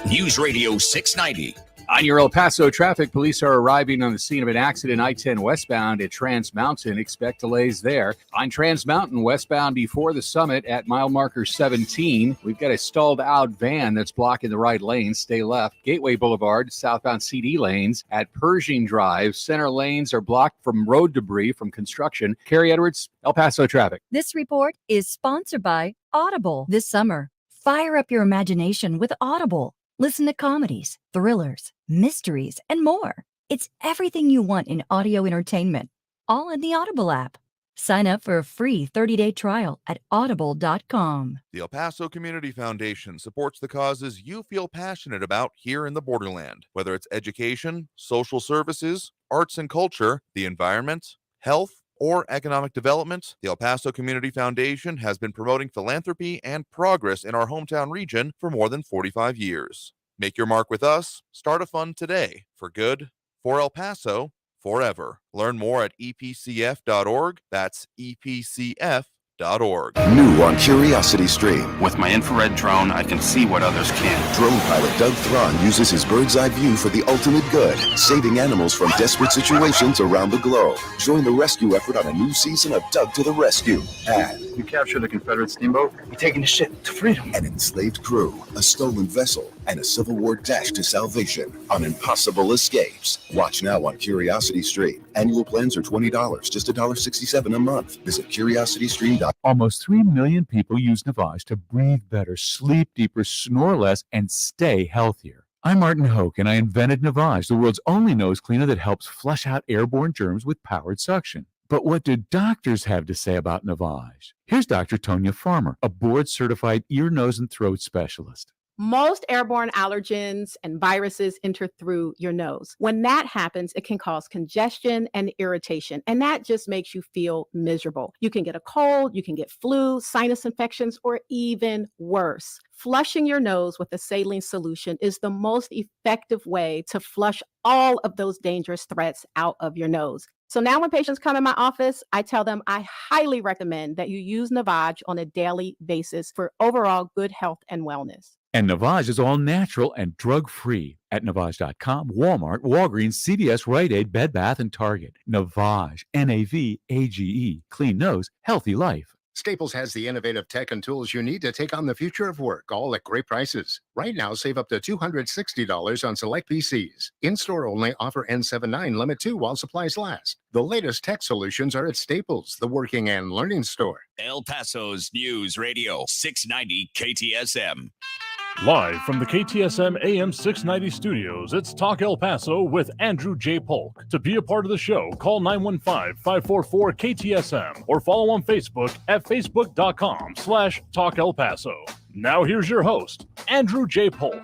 News Radio 690. On your El Paso traffic, police are arriving on the scene of an accident I-10 westbound at Trans Mountain. Expect delays there. On Trans Mountain westbound before the summit at mile marker 17, we've got a stalled out van that's blocking the right lane. Stay left. Gateway Boulevard, southbound CD lanes at Pershing Drive. Center lanes are blocked from road debris from construction. Carrie Edwards, El Paso traffic. This report is sponsored by Audible. This summer, fire up your imagination with Audible. Listen to comedies, thrillers, mysteries, and more. It's everything you want in audio entertainment, all in the Audible app. Sign up for a free 30-day trial at audible.com. The El Paso Community Foundation supports the causes you feel passionate about here in the borderland, whether it's education, social services, arts and culture, the environment, health, or economic development. The El Paso Community Foundation has been promoting philanthropy and progress in our hometown region for more than 45 years. Make your mark with us. Start a fund today. For good, for El Paso, forever. Learn more at epcf.org. That's epcf.org. New on Curiosity Stream. With my infrared drone, I can see what others can't. Drone pilot Doug Thron uses his bird's eye view for the ultimate good, saving animals from desperate situations around the globe. Join the rescue effort on a new season of Doug to the Rescue. And you captured a Confederate steamboat. We're taking the ship to freedom. An enslaved crew, a stolen vessel, and a Civil War dash to salvation on impossible escapes. Watch now on Curiosity Stream. Annual plans are $20, just $1.67 a month. Visit curiositystream.com. Almost 3 million people use Navage to breathe better, sleep deeper, snore less, and stay healthier. I'm Martin Hoke, and I invented Navage, the world's only nose cleaner that helps flush out airborne germs with powered suction. But what do doctors have to say about Navage? Here's Dr. Tonya Farmer, a board-certified ear, nose, and throat specialist. Most airborne allergens and viruses enter through your nose. When that happens, it can cause congestion and irritation, and that just makes you feel miserable. You can get a cold, you can get flu, sinus infections, or even worse. Flushing your nose with a saline solution is the most effective way to flush all of those dangerous threats out of your nose. So now when patients come in my office, I tell them I highly recommend that you use Navage on a daily basis for overall good health and wellness. And Navage is all natural and drug-free at Navage.com, Walmart, Walgreens, CVS, Rite Aid, Bed Bath, and Target. Navage, N-A-V-A-G-E, clean nose, healthy life. Staples has the innovative tech and tools you need to take on the future of work, all at great prices. Right now, save up to $260 on select PCs. In-store only, offer N79, limit 2 while supplies last. The latest tech solutions are at Staples, the working and learning store. El Paso's News Radio 690 KTSM. Live from the KTSM AM 690 studios, it's Talk El Paso with Andrew J. Polk. To be a part of the show, call 915-544-KTSM or follow on Facebook at facebook.com/Talk El Paso. Now here's your host, Andrew J. Polk.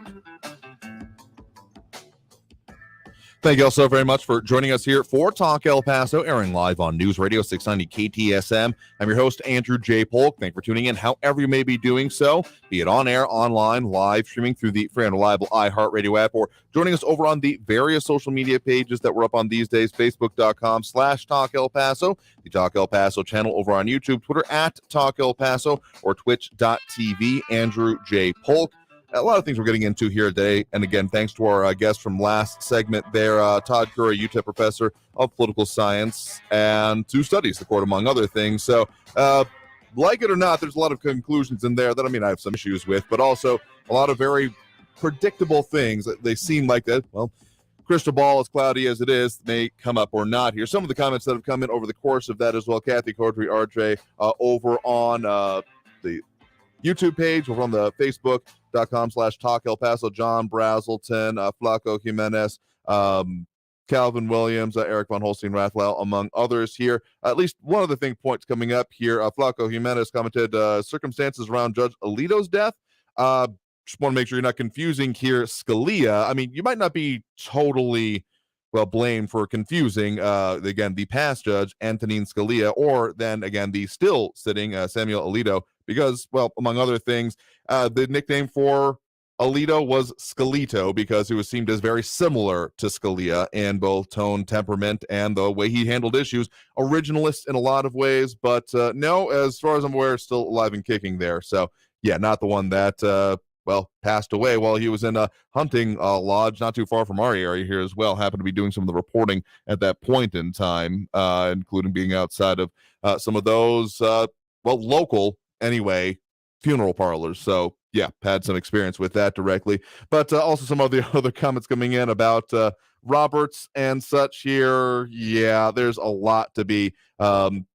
Thank you all so very much for joining us here for Talk El Paso, airing live on News Radio 690 KTSM. I'm your host, Andrew J. Polk. Thank you for tuning in, however you may be doing so, be it on air, online, live, streaming through the free and reliable iHeartRadio app, or joining us over on the various social media pages that we're up on these days, facebook.com/Talk El Paso, the Talk El Paso channel over on YouTube, Twitter at Talk El Paso, or twitch.tv, Andrew J. Polk. A lot of things we're getting into here today. And again, thanks to our guest from last segment there, Todd Curry, UTEP Professor of Political Science, and who studies the court, among other things. So, like it or not, there's a lot of conclusions in there that, I have some issues with, but also a lot of very predictable things. They seem like that, well, crystal ball, as cloudy as it is, may come up or not here. Some of the comments that have come in over the course of that as well. Kathy Cordry, RJ, over on the YouTube page, over on the Facebook.com/Talk El Paso, John Brazelton, Flaco Jimenez, Calvin Williams, Eric Von Holstein Rathwell, among others here. At least one of the points coming up here. Flaco Jimenez commented, circumstances around Judge Alito's death. Just want to make sure you're not confusing here Scalia. You might not be totally blamed for confusing, again, the past judge, Antonin Scalia, or then, again, the still sitting Samuel Alito, because, well, among other things, the nickname for Alito was Scalito because he was seen as very similar to Scalia in both tone, temperament, and the way he handled issues. Originalist in a lot of ways, but no, as far as I'm aware, still alive and kicking there. So, yeah, not the one that passed away while he was in a hunting lodge not too far from our area here as well. Happened to be doing some of the reporting at that point in time, including being outside of some of those, local, anyway, funeral parlors. So, yeah, had some experience with that directly. But also some of the other comments coming in about Roberts and such here. Yeah, there's a lot to be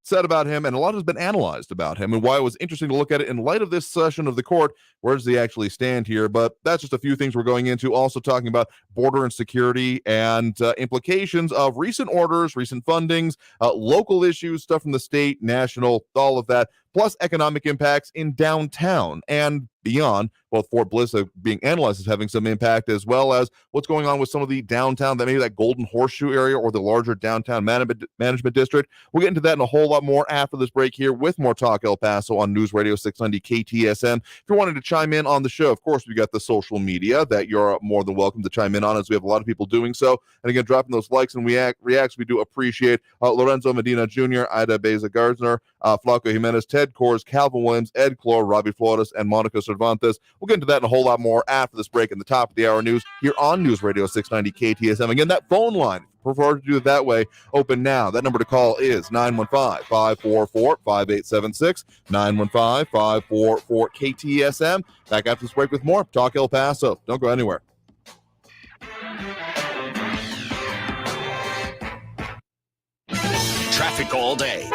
said about him, and a lot has been analyzed about him, and why it was interesting to look at it in light of this session of the court. Where does he actually stand here? But that's just a few things we're going into. Also talking about border and security and implications of recent orders, recent fundings, local issues, stuff from the state, national, all of that, plus economic impacts in downtown and beyond. Both Fort Bliss being analyzed as having some impact, as well as what's going on with some of the downtown, that maybe that Golden Horseshoe area or the larger downtown management district. We'll get into that and a whole lot more after this break here with more Talk El Paso on News Radio 690 KTSM. If you're wanting to chime in on the show, of course, we got the social media that you're more than welcome to chime in on, as we have a lot of people doing so. And again, dropping those likes and reacts, we do appreciate Lorenzo Medina Jr., Ida Beza Gardner, Flaco Jimenez, Ted Kors, Calvin Williams, Ed Clore, Robbie Flores, and Monica Cervantes. We'll get into that and a whole lot more after this break in the top of the hour news here on News Radio 690 KTSM. Again, that phone line, prefer to do it that way, open now. That number to call is 915-544-5876, 915-544-KTSM. Back after this break with more Talk El Paso. Don't go anywhere. Traffic all day.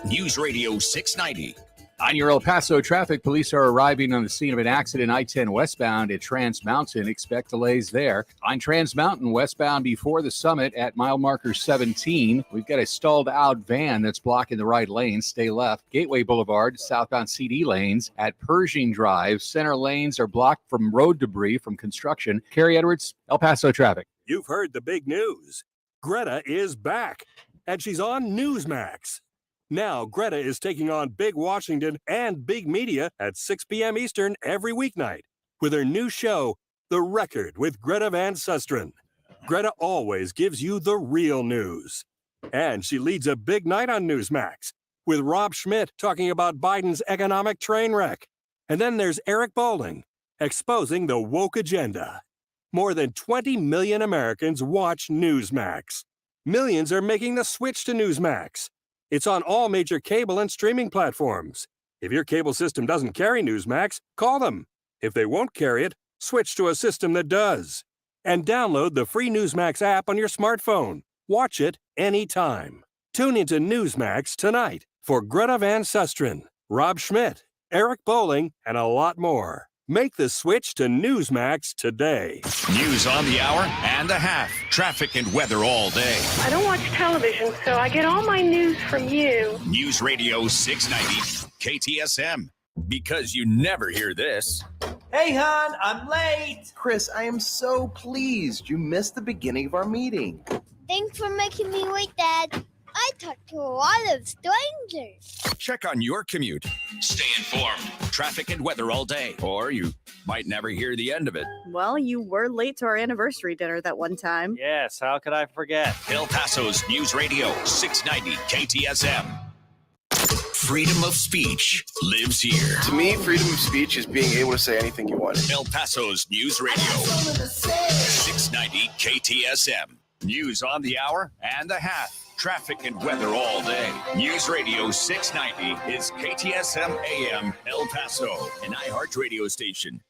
News Radio 690. On your El Paso traffic, police are arriving on the scene of an accident I-10 westbound at Trans Mountain. Expect delays there. On Trans Mountain westbound before the summit at mile marker 17, we've got a stalled out van that's blocking the right lane. Stay left. Gateway Boulevard, southbound CD lanes at Pershing Drive. Center lanes are blocked from road debris from construction. Kerry Edwards, El Paso traffic. You've heard the big news. Greta is back, and she's on Newsmax. Now, Greta is taking on Big Washington and Big Media at 6 p.m. Eastern every weeknight with her new show, The Record with Greta Van Susteren. Greta always gives you the real news. And she leads a big night on Newsmax with Rob Schmidt talking about Biden's economic train wreck. And then there's Eric Bolling exposing the woke agenda. More than 20 million Americans watch Newsmax. Millions are making the switch to Newsmax. It's on all major cable and streaming platforms. If your cable system doesn't carry Newsmax, call them. If they won't carry it, switch to a system that does. And download the free Newsmax app on your smartphone. Watch it anytime. Tune into Newsmax tonight for Greta Van Susteren, Rob Schmidt, Eric Bolling, and a lot more. Make the switch to Newsmax today. News on the hour and a half. Traffic and weather all day. I don't watch television, so I get all my news from you. News Radio 690 KTSM. Because you never hear this. Hey, hon, I'm late. Chris, I am so pleased you missed the beginning of our meeting. Thanks for making me wait, Dad. I talked to a lot of strangers. Check on your commute. Stay informed. Traffic and weather all day. Or you might never hear the end of it. Well, you were late to our anniversary dinner that one time. Yes, how could I forget? El Paso's News Radio 690 KTSM. Freedom of speech lives here. To me, freedom of speech is being able to say anything you want. El Paso's News Radio 690 KTSM. News on the hour and a half. Traffic and weather all day. News Radio 690 is KTSM AM El Paso, an iHeart radio station.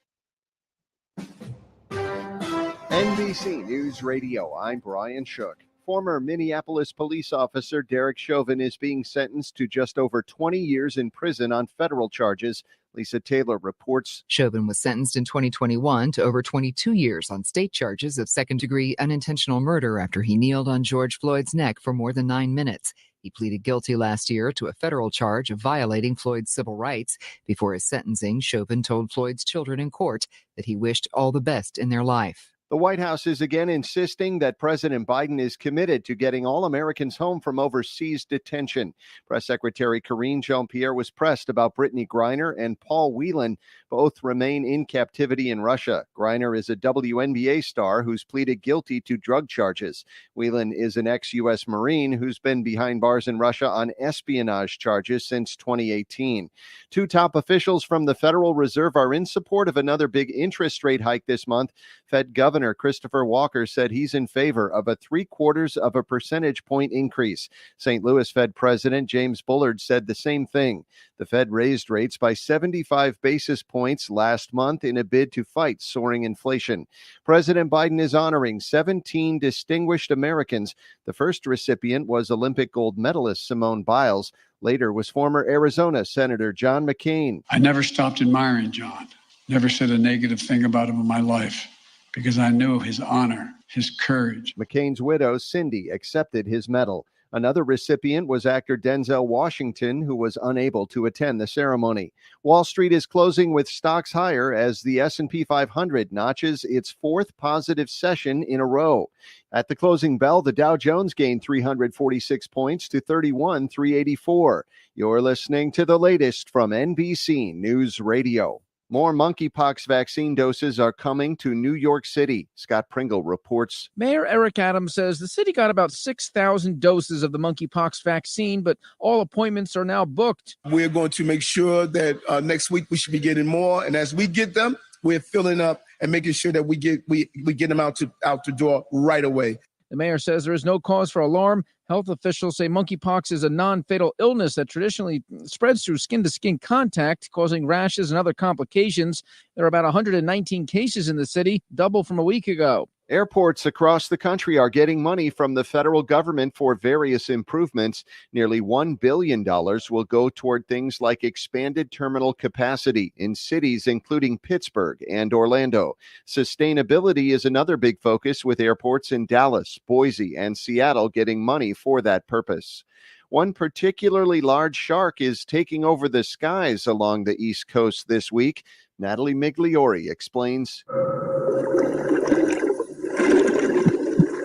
NBC News Radio, I'm Brian Shook. Former Minneapolis police officer Derek Chauvin is being sentenced to just over 20 years in prison on federal charges. Lisa Taylor reports. Chauvin was sentenced in 2021 to over 22 years on state charges of second-degree unintentional murder after he kneeled on George Floyd's neck for more than 9 minutes. He pleaded guilty last year to a federal charge of violating Floyd's civil rights. Before his sentencing, Chauvin told Floyd's children in court that he wished all the best in their life. The White House is again insisting that President Biden is committed to getting all Americans home from overseas detention. Press Secretary Karine Jean-Pierre was pressed about Brittany Griner and Paul Whelan. Both remain in captivity in Russia. Griner is a WNBA star who's pleaded guilty to drug charges. Whelan is an ex-U.S. Marine who's been behind bars in Russia on espionage charges since 2018. Two top officials from the Federal Reserve are in support of another big interest rate hike this month. Fed Governor Christopher Walker said he's in favor of a 0.75 percentage point increase. St. Louis Fed President James Bullard said the same thing. The Fed raised rates by 75 basis points last month in a bid to fight soaring inflation. President Biden is honoring 17 distinguished Americans. The first recipient was Olympic gold medalist Simone Biles. Later was former Arizona Senator John McCain. I never stopped admiring John. Never said a negative thing about him in my life, because I knew his honor, his courage. McCain's widow, Cindy, accepted his medal. Another recipient was actor Denzel Washington, who was unable to attend the ceremony. Wall Street is closing with stocks higher as the S&P 500 notches its fourth positive session in a row. At the closing bell, the Dow Jones gained 346 points to 31,384. You're listening to the latest from NBC News Radio. More monkeypox vaccine doses are coming to New York City. Scott Pringle reports. Mayor Eric Adams says the city got about 6,000 doses of the monkeypox vaccine, but all appointments are now booked. We're going to make sure that next week we should be getting more. And as we get them, we're filling up and making sure that we get them out the door right away. The mayor says there is no cause for alarm. Health officials say monkeypox is a non-fatal illness that traditionally spreads through skin-to-skin contact, causing rashes and other complications. There are about 119 cases in the city, double from a week ago. Airports across the country are getting money from the federal government for various improvements. Nearly $1 billion will go toward things like expanded terminal capacity in cities including Pittsburgh and Orlando. Sustainability is another big focus, with airports in Dallas, Boise, and Seattle getting money for that purpose. One particularly large shark is taking over the skies along the East Coast this week. Natalie Migliori explains.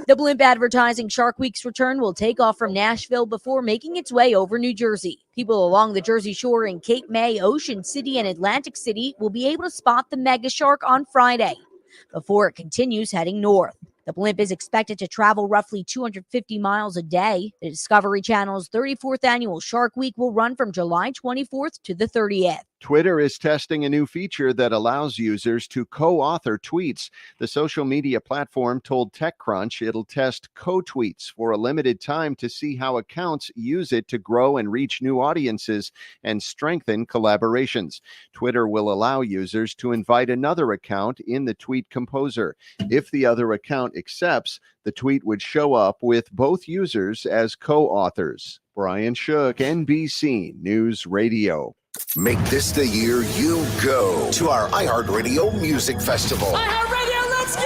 The blimp advertising Shark Week's return will take off from Nashville before making its way over New Jersey. People along the Jersey Shore in Cape May, Ocean City, and Atlantic City will be able to spot the mega shark on Friday before it continues heading north. The blimp is expected to travel roughly 250 miles a day. The Discovery Channel's 34th annual Shark Week will run from July 24th to the 30th. Twitter is testing a new feature that allows users to co-author tweets. The social media platform told TechCrunch it'll test co-tweets for a limited time to see how accounts use it to grow and reach new audiences and strengthen collaborations. Twitter will allow users to invite another account in the tweet composer. If the other account accepts, the tweet would show up with both users as co-authors. Brian Shook, NBC News Radio. Make this the year you go to our iHeartRadio Music Festival. iHeartRadio, let's go!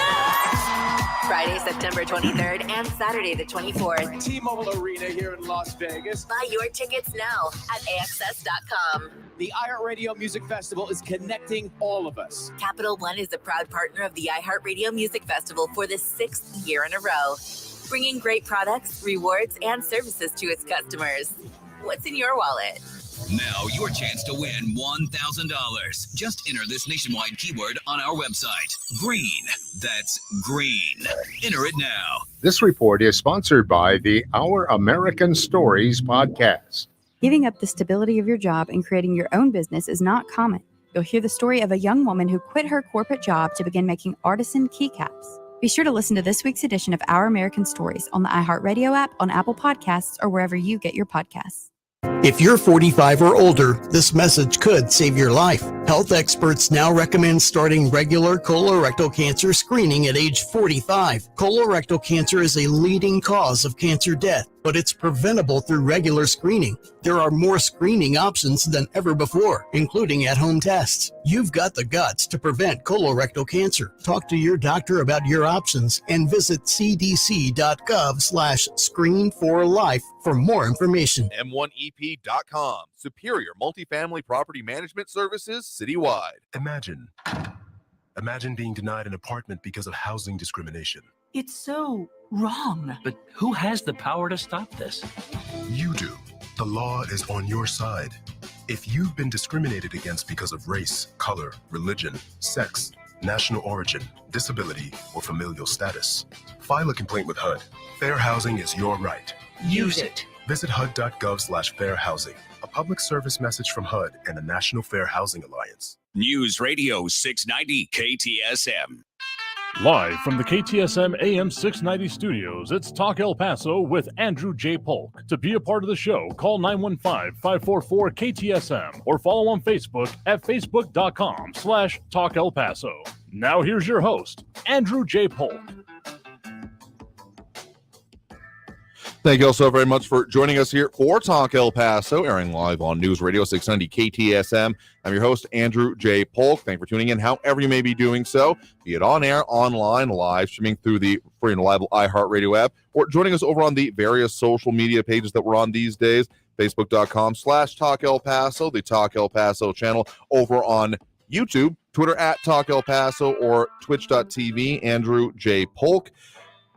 Friday, September 23rd and Saturday the 24th. T-Mobile Arena here in Las Vegas. Buy your tickets now at AXS.com. The iHeartRadio Music Festival is connecting all of us. Capital One is a proud partner of the iHeartRadio Music Festival for the 6th year in a row, bringing great products, rewards, and services to its customers. What's in your wallet? Now your chance to win $1,000. Just enter this nationwide keyword on our website. Green. That's green. Enter it now. This report is sponsored by the Our American Stories podcast. Giving up the stability of your job and creating your own business is not common. You'll hear the story of a young woman who quit her corporate job to begin making artisan keycaps. Be sure to listen to this week's edition of Our American Stories on the iHeartRadio app, on Apple Podcasts, or wherever you get your podcasts. If you're 45 or older, this message could save your life. Health experts now recommend starting regular colorectal cancer screening at age 45. Colorectal cancer is a leading cause of cancer death, but it's preventable through regular screening. There are more screening options than ever before, including at-home tests. You've got the guts to prevent colorectal cancer. Talk to your doctor about your options and visit cdc.gov/screen4life for more information. M1EP.com. Superior multifamily property management services citywide. Imagine being denied an apartment because of housing discrimination. It's so wrong. But who has the power to stop this? You do. The law is on your side. If you've been discriminated against because of race, color, religion, sex, national origin, disability, or familial status, file a complaint with HUD. Fair housing is your right. Use it. Visit HUD.gov/fairhousing. A public service message from HUD and the National Fair Housing Alliance. News Radio 690 KTSM. Live from the KTSM AM 690 studios, it's Talk El Paso with Andrew J. Polk. To be a part of the show, call 915-544-KTSM or follow on Facebook at facebook.com/Talk El Paso. Now here's your host, Andrew J. Polk. Thank you all so very much for joining us here for Talk El Paso, airing live on News Radio 690 KTSM. I'm your host, Andrew J. Polk. Thank you for tuning in, however you may be doing so, be it on air, online, live, streaming through the free and reliable iHeartRadio app, or joining us over on the various social media pages that we're on these days, facebook.com/Talk El Paso, the Talk El Paso channel over on YouTube, Twitter at Talk El Paso, or twitch.tv, Andrew J. Polk.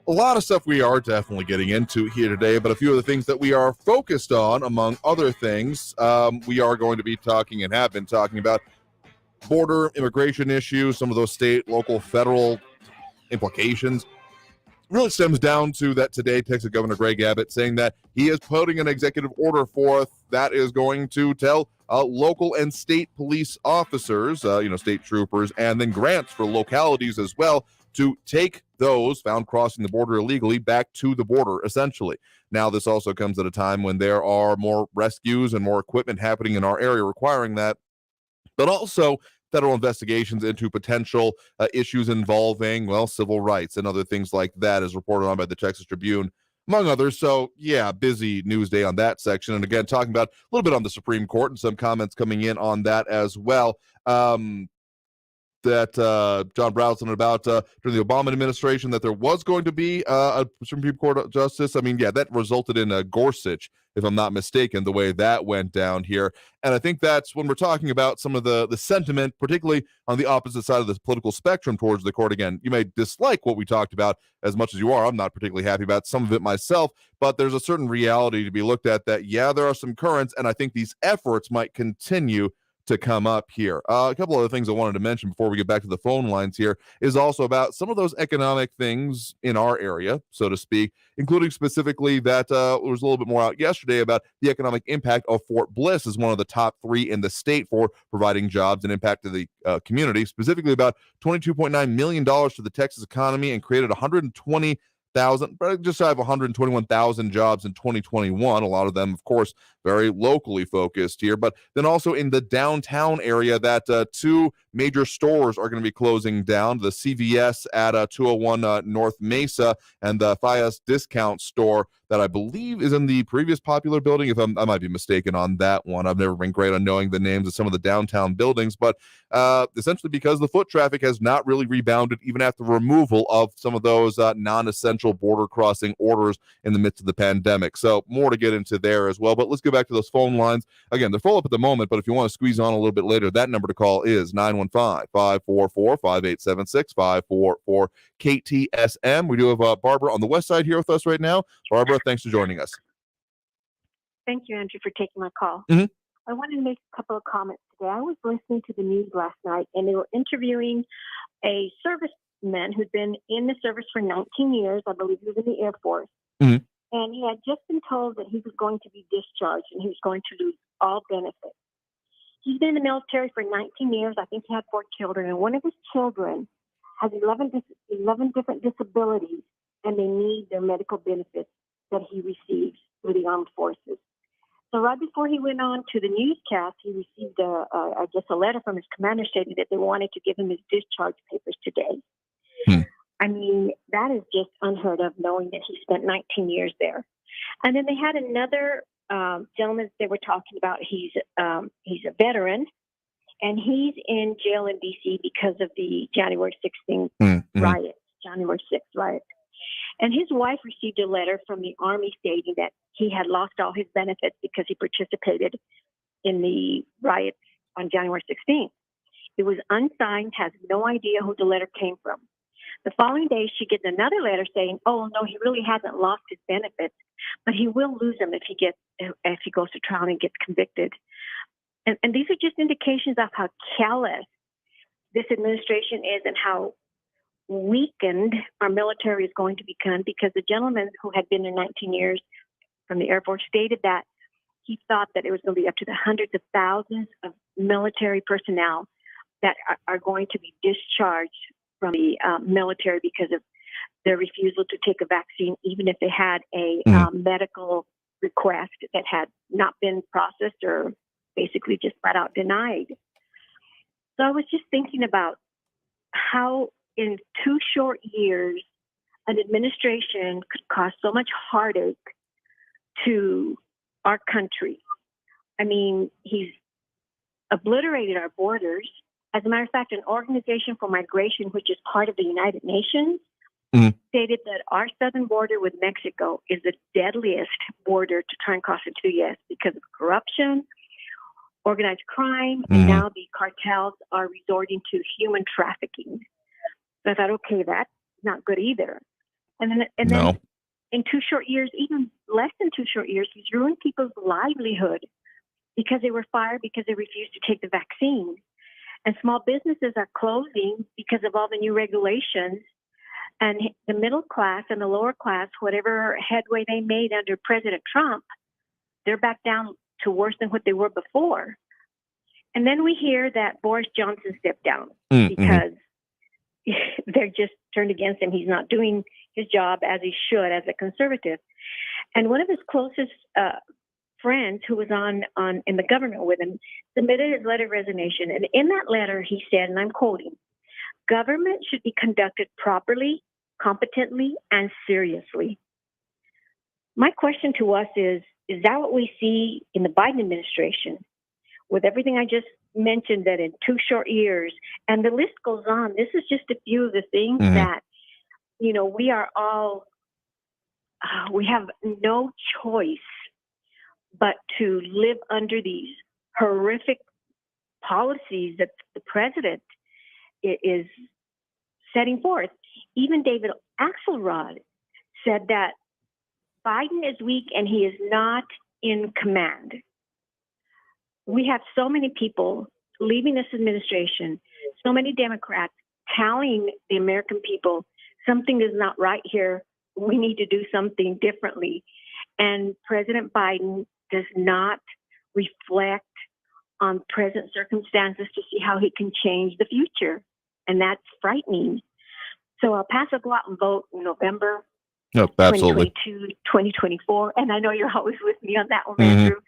A lot of stuff we are definitely getting into here today, but a few of the things that we are focused on, among other things, we are going to be talking and have been talking about border immigration issues, some of those state, local, federal implications. Really stems down to that today, Texas Governor Greg Abbott saying that he is putting an executive order forth that is going to tell local and state police officers, state troopers, and then grants for localities as well, to take those found crossing the border illegally back to the border, essentially. Now, this also comes at a time when there are more rescues and more equipment happening in our area requiring that, but also federal investigations into potential issues involving, civil rights and other things like that, as reported on by the Texas Tribune, among others. So, yeah, busy news day on that section. And again, talking about a little bit on the Supreme Court and some comments coming in on that as well. That John Browson about during the Obama administration that there was going to be a Supreme Court justice. I mean, yeah, that resulted in a Gorsuch, if I'm not mistaken, the way that went down here. And I think that's when we're talking about some of the sentiment, particularly on the opposite side of the political spectrum towards the court. Again, you may dislike what we talked about as much as you are. I'm not particularly happy about some of it myself, but there's a certain reality to be looked at that, yeah, there are some currents, and I think these efforts might continue to come up here. A couple other things I wanted to mention before we get back to the phone lines here is also about some of those economic things in our area, so to speak, including specifically that there was a little bit more out yesterday about the economic impact of Fort Bliss as one of the top 3 in the state for providing jobs and impact to the community, specifically about $22.9 million to the Texas economy, and created 120,000, just shy of 121,000 jobs in 2021. A lot of them, of course, very locally focused here. But then also in the downtown area, that two major stores are going to be closing down, the CVS at 201 North Mesa and the Fias Discount Store that I believe is in the previous Popular building. If I might be mistaken on that one. I've never been great on knowing the names of some of the downtown buildings, but essentially because the foot traffic has not really rebounded even after removal of some of those non-essential border crossing orders in the midst of the pandemic. So more to get into there as well. But let's go back to those phone lines. Again, they're full up at the moment, but if you want to squeeze on a little bit later, that number to call is 915-544-5876, 544 KTSM. We do have Barbara on the west side here with us right now. Barbara, thanks for joining us. Thank you, Andrew, for taking my call. Mm-hmm. I wanted to make a couple of comments today. I was listening to the news last night, and they were interviewing a serviceman who'd been in the service for 19 years. I believe he was in the Air Force. Mm-hmm. And he had just been told that he was going to be discharged and he was going to lose all benefits. He's been in the military for 19 years. I think he had 4 children, and one of his children has 11 different disabilities, and they need their medical benefits that he receives through the armed forces. So right before he went on to the newscast, he received a letter from his commander stating that they wanted to give him his discharge papers today. I mean, that is just unheard of, knowing that he spent 19 years there. And then they had another gentleman they were talking about. He's a veteran, and he's in jail in D.C. because of the January 16th riot, January 6th riot. And his wife received a letter from the Army stating that he had lost all his benefits because he participated in the riots on January 16th. It was unsigned, has no idea who the letter came from. The following day, she gets another letter saying, "Oh no, he really hasn't lost his benefits, but he will lose them if he goes to trial and gets convicted." And these are just indications of how callous this administration is and how weakened our military is going to become, because the gentleman who had been there 19 years from the Air Force stated that he thought that it was going to be up to the hundreds of thousands of military personnel that are going to be discharged from the military because of their refusal to take a vaccine, even if they had a medical request that had not been processed or basically just flat out denied. So I was just thinking about how in 2 short years, an administration could cause so much heartache to our country. I mean, he's obliterated our borders. As a matter of fact, an organization for migration, which is part of the United Nations, stated that our southern border with Mexico is the deadliest border to try and cross into the U.S. because of corruption, organized crime, and now the cartels are resorting to human trafficking. So I thought, okay, that's not good either. And then in 2 short years, even less than 2 short years, he's ruined people's livelihood because they were fired because they refused to take the vaccine. And small businesses are closing because of all the new regulations. And the middle class and the lower class, whatever headway they made under President Trump, they're back down to worse than what they were before. And then we hear that Boris Johnson stepped down because they're just turned against him. He's not doing his job as he should as a conservative. And one of his closest friends who was in the government with him submitted his letter of resignation. And in that letter, he said, and I'm quoting, "Government should be conducted properly, competently, and seriously." My question to us is that what we see in the Biden administration with everything I just mentioned, that in 2 short years, and the list goes on. This is just a few of the things that, we are all, we have no choice but to live under these horrific policies that the president is setting forth. Even David Axelrod said that Biden is weak and he is not in command. We have so many people leaving this administration, so many Democrats telling the American people something is not right here. We need to do something differently. And President Biden does not reflect on present circumstances to see how he can change the future. And that's frightening. So El Paso, go out and vote in November. Yep, absolutely. 2022, 2024. And I know you're always with me on that one, Andrew.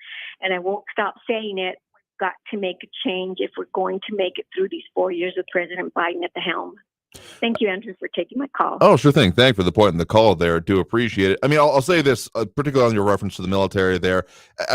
and I won't stop saying it. We've got to make a change if we're going to make it through these 4 years of President Biden at the helm. Thank you, Andrew, for taking my call. Oh, sure thing. Thank you for the point in the call there. Do appreciate it. I mean, I'll say this, particularly on your reference to the military there.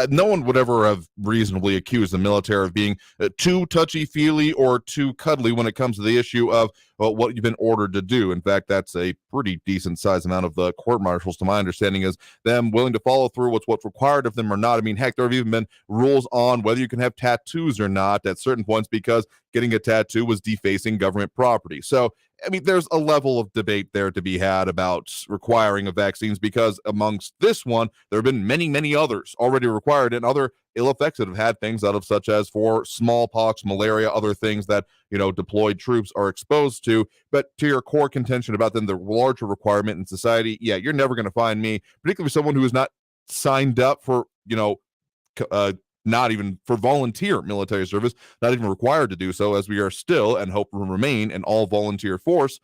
No one would ever have reasonably accused the military of being too touchy-feely or too cuddly when it comes to the issue of what you've been ordered to do. In fact, that's a pretty decent-sized amount of the court-martials, to my understanding, is them willing to follow through with what's required of them or not. I mean, heck, there have even been rules on whether you can have tattoos or not at certain points because getting a tattoo was defacing government property. So, I mean, there's a level of debate there to be had about requiring of vaccines, because amongst this one, there have been many, many others already required, and other ill effects that have had things out of, such as for smallpox, malaria, other things that, deployed troops are exposed to. But to your core contention about then the larger requirement in society, yeah, you're never going to find me, particularly someone who is not signed up for, not even for volunteer military service, not even required to do so, as we are still and hope will remain an all-volunteer force.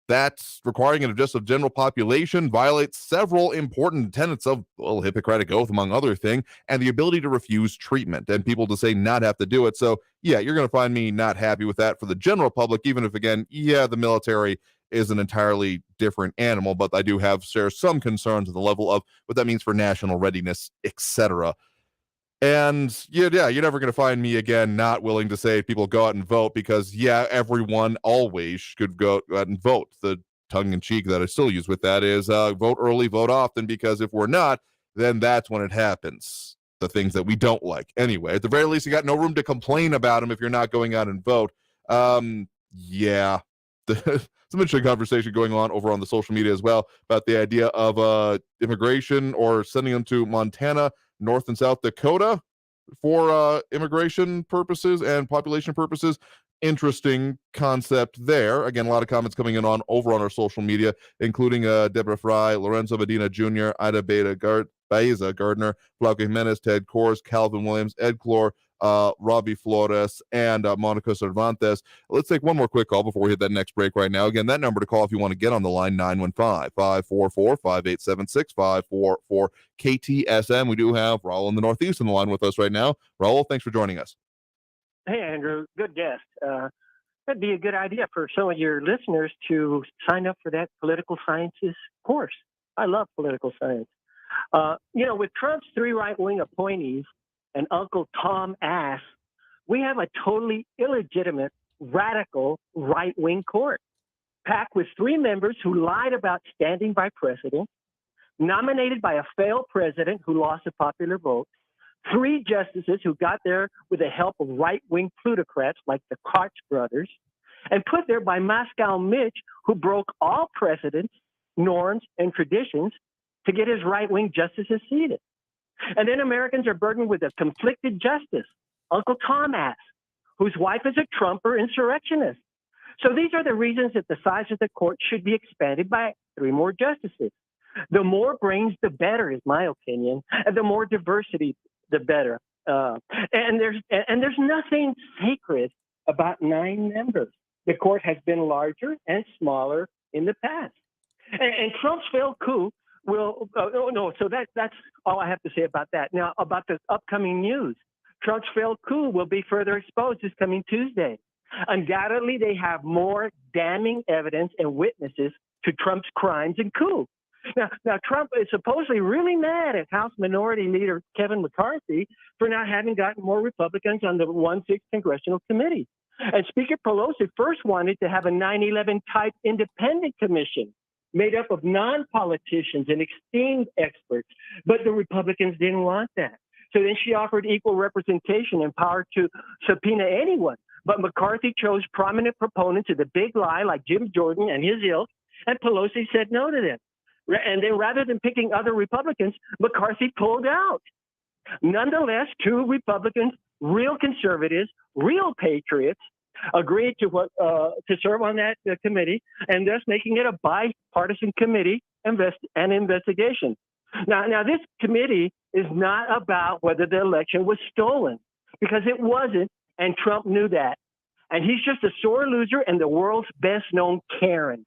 That's requiring it of just a general population violates several important tenets of, Hippocratic Oath, among other things, and the ability to refuse treatment and people to say not have to do it. So, yeah, you're going to find me not happy with that for the general public, even if, again, the military is an entirely different animal, but I do share some concerns at the level of what that means for national readiness, etc. And you're never going to find me again not willing to say people go out and vote, because everyone always should go out and vote. The tongue-in-cheek that I still use with that is vote early, vote often, because if we're not, then that's when it happens. The things that we don't like. Anyway, at the very least, you got no room to complain about them if you're not going out and vote. Some interesting conversation going on over on the social media as well about the idea of immigration, or sending them to Montana, North and South Dakota for immigration purposes and population purposes. Interesting concept there. Again, a lot of comments coming in over on our social media, including Deborah Fry, Lorenzo Medina Jr., Ida Baeza Gardner, Flavio Jimenez, Ted Kors, Calvin Williams, Ed Clore, Robbie Flores, and Monica Cervantes. Let's take one more quick call before we hit that next break right now. Again, that number to call if you want to get on the line, 915-544-5876, 544-KTSM. We do have Raul in the Northeast on the line with us right now. Raul, thanks for joining us. Hey, Andrew. Good guest. That'd be a good idea for some of your listeners to sign up for that political sciences course. I love political science. With Trump's 3 right-wing appointees and Uncle Tom Ass, we have a totally illegitimate, radical right-wing court, packed with 3 members who lied about standing by precedent, nominated by a failed president who lost a popular vote, 3 justices who got there with the help of right-wing plutocrats like the Koch brothers, and put there by Moscow Mitch, who broke all precedents, norms, and traditions to get his right-wing justices seated. And then Americans are burdened with a conflicted justice, Uncle Tom Ass, whose wife is a Trumper insurrectionist. So these are the reasons that the size of the court should be expanded by 3 more justices. The more brains, the better, is my opinion, and the more diversity, the better. And there's nothing sacred about 9 members. The court has been larger and smaller in the past. And Trump's failed coup will so that's all I have to say about that. Now, about the upcoming news, Trump's failed coup will be further exposed this coming Tuesday. Undoubtedly, they have more damning evidence and witnesses to Trump's crimes and coup. Now, Trump is supposedly really mad at House Minority Leader Kevin McCarthy for not having gotten more Republicans on the 1/6 Congressional Committee. And Speaker Pelosi first wanted to have a 9/11 type independent commission made up of non-politicians and esteemed experts, but the Republicans didn't want that. So then she offered equal representation and power to subpoena anyone. But McCarthy chose prominent proponents of the big lie like Jim Jordan and his ilk, and Pelosi said no to them. And then rather than picking other Republicans, McCarthy pulled out. Nonetheless, 2 Republicans, real conservatives, real patriots, agreed to serve on that committee, and thus making it a bipartisan committee and investigation. Now, this committee is not about whether the election was stolen, because it wasn't, and Trump knew that. And he's just a sore loser and the world's best-known Karen.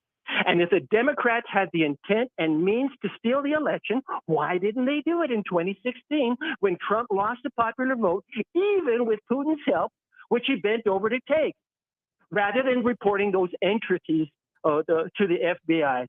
And if the Democrats had the intent and means to steal the election, why didn't they do it in 2016 when Trump lost the popular vote, even with Putin's help, which he bent over to take, rather than reporting those entries to the FBI?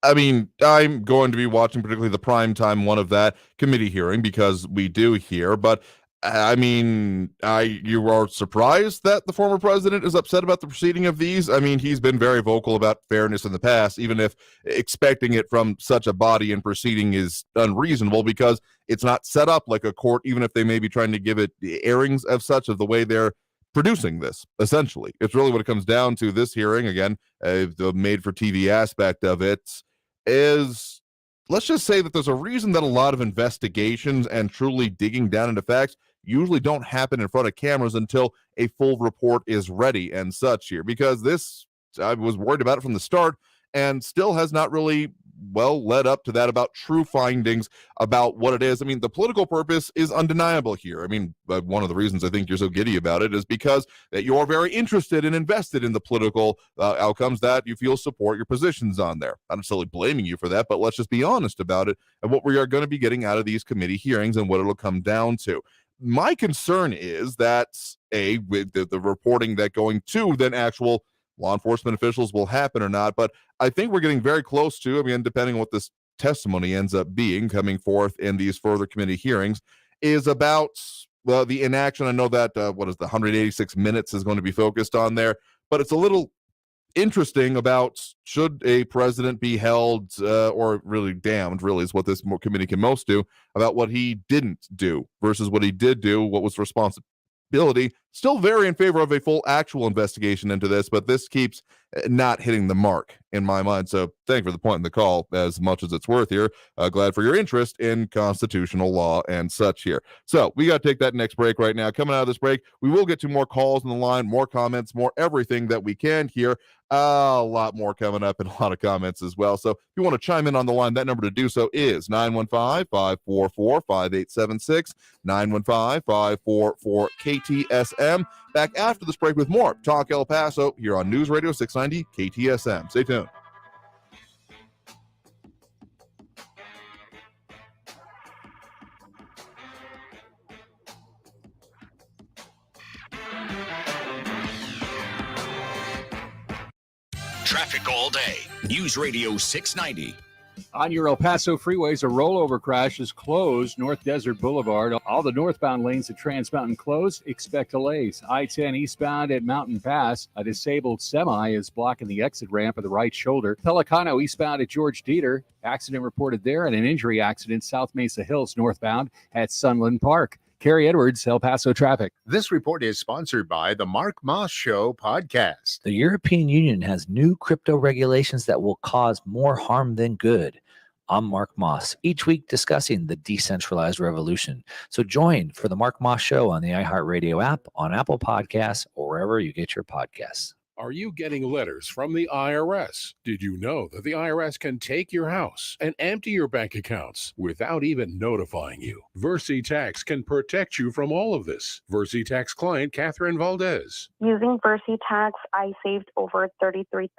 I mean, I'm going to be watching particularly the primetime one of that committee hearing because we do here, but I mean, you are surprised that the former president is upset about the proceeding of these? I mean, he's been very vocal about fairness in the past, even if expecting it from such a body and proceeding is unreasonable because it's not set up like a court, even if they may be trying to give it the airings of such of the way they're producing this, essentially. It's really what it comes down to. This hearing, again, the made-for-TV aspect of it is, let's just say that there's a reason that a lot of investigations and truly digging down into facts usually don't happen in front of cameras until a full report is ready and such here, because this, I was worried about it from the start and still has not really led up to that about true findings about what it is. I mean, the political purpose is undeniable here. I mean, one of the reasons I think you're so giddy about it is because that you're very interested and invested in the political outcomes that you feel support your positions on there. I'm not necessarily blaming you for that, but let's just be honest about it and what we are going to be getting out of these committee hearings and what it'll come down to. My concern is that, with the reporting that going to then actual law enforcement officials will happen or not, but I think we're getting very close to, I mean, depending on what this testimony ends up being coming forth in these further committee hearings, is about the inaction. I know that, the 186 minutes is going to be focused on there, but it's a little interesting about should a president be held or really damned, really is what this committee can most do, about what he didn't do versus what he did do, what was responsibility. Still very in favor of a full actual investigation into this, but this keeps not hitting the mark in my mind. So thank you for the point in the call as much as it's worth here. Glad for your interest in constitutional law and such here. So we got to take that next break right now. Coming out of this break, we will get to more calls on the line, more comments, more everything that we can here. A lot more coming up and a lot of comments as well. So if you want to chime in on the line, that number to do so is 915-544-5876, 915-544-KTSM. Back after this break with more Talk El Paso here on News Radio 690 KTSM. Stay tuned. Traffic all day. News Radio 690. On your El Paso freeways, a rollover crash is closed North Desert Boulevard. All the northbound lanes at Trans Mountain closed. Expect delays. I-10 eastbound at Mountain Pass. A disabled semi is blocking the exit ramp of the right shoulder. Pelicano eastbound at George Dieter. Accident reported there, and an injury accident South Mesa Hills northbound at Sunland Park. Kerry Edwards, El Paso traffic. This report is sponsored by the Mark Moss Show podcast. The European Union has new crypto regulations that will cause more harm than good. I'm Mark Moss, each week discussing the decentralized revolution. So join for the Mark Moss Show on the iHeartRadio app, on Apple Podcasts, or wherever you get your podcasts. Are you getting letters from the IRS? Did you know that the IRS can take your house and empty your bank accounts without even notifying you? VersiTax can protect you from all of this. VersiTax client Catherine Valdez. Using VersiTax, I saved over $33,000.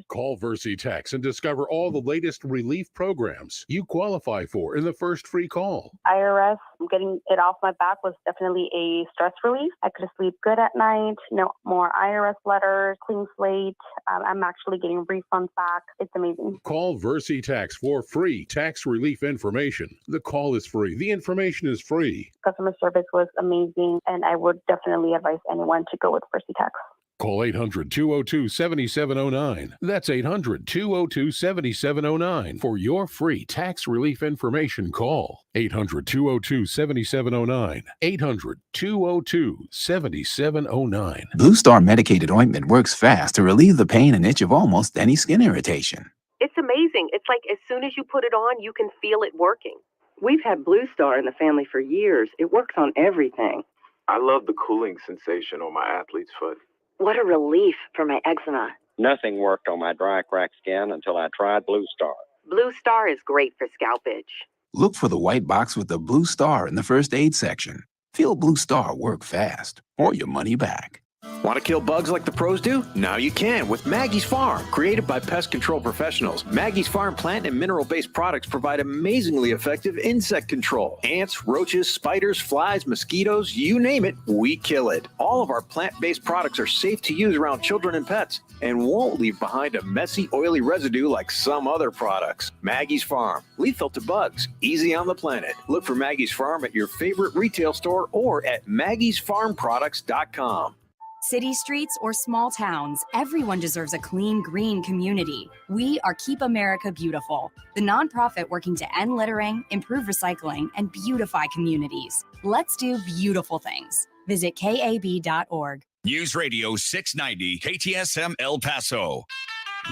Call VersiTax and discover all the latest relief programs you qualify for in the first free call. IRS, getting it off my back was definitely a stress relief. I could sleep good at night, no more IRS letters, clean slate. I'm actually getting refunds back. It's amazing. Call VersiTax for free tax relief information. The call is free. The information is free. Customer service was amazing, and I would definitely advise anyone to go with VersiTax. Call 800-202-7709. That's 800-202-7709 for your free tax relief information. Call 800-202-7709. 800-202-7709. Blue Star medicated ointment works fast to relieve the pain and itch of almost any skin irritation. It's amazing. It's like as soon as you put it on, you can feel it working. We've had Blue Star in the family for years. It works on everything. I love the cooling sensation on my athlete's foot. What a relief for my eczema. Nothing worked on my dry, cracked skin until I tried Blue Star. Blue Star is great for scalp itch. Look for the white box with the blue star in the first aid section. Feel Blue Star work fast or your money back. Want to kill bugs like the pros do? Now you can with Maggie's Farm. Created by pest control professionals, Maggie's Farm plant and mineral-based products provide amazingly effective insect control. Ants, roaches, spiders, flies, mosquitoes, you name it, we kill it. All of our plant-based products are safe to use around children and pets and won't leave behind a messy, oily residue like some other products. Maggie's Farm. Lethal to bugs. Easy on the planet. Look for Maggie's Farm at your favorite retail store or at maggiesfarmproducts.com. City streets or small towns, everyone deserves a clean, green community. We are Keep America Beautiful, the nonprofit working to end littering, improve recycling, and beautify communities. Let's do beautiful things. Visit KAB.org. News Radio 690 KTSM El Paso.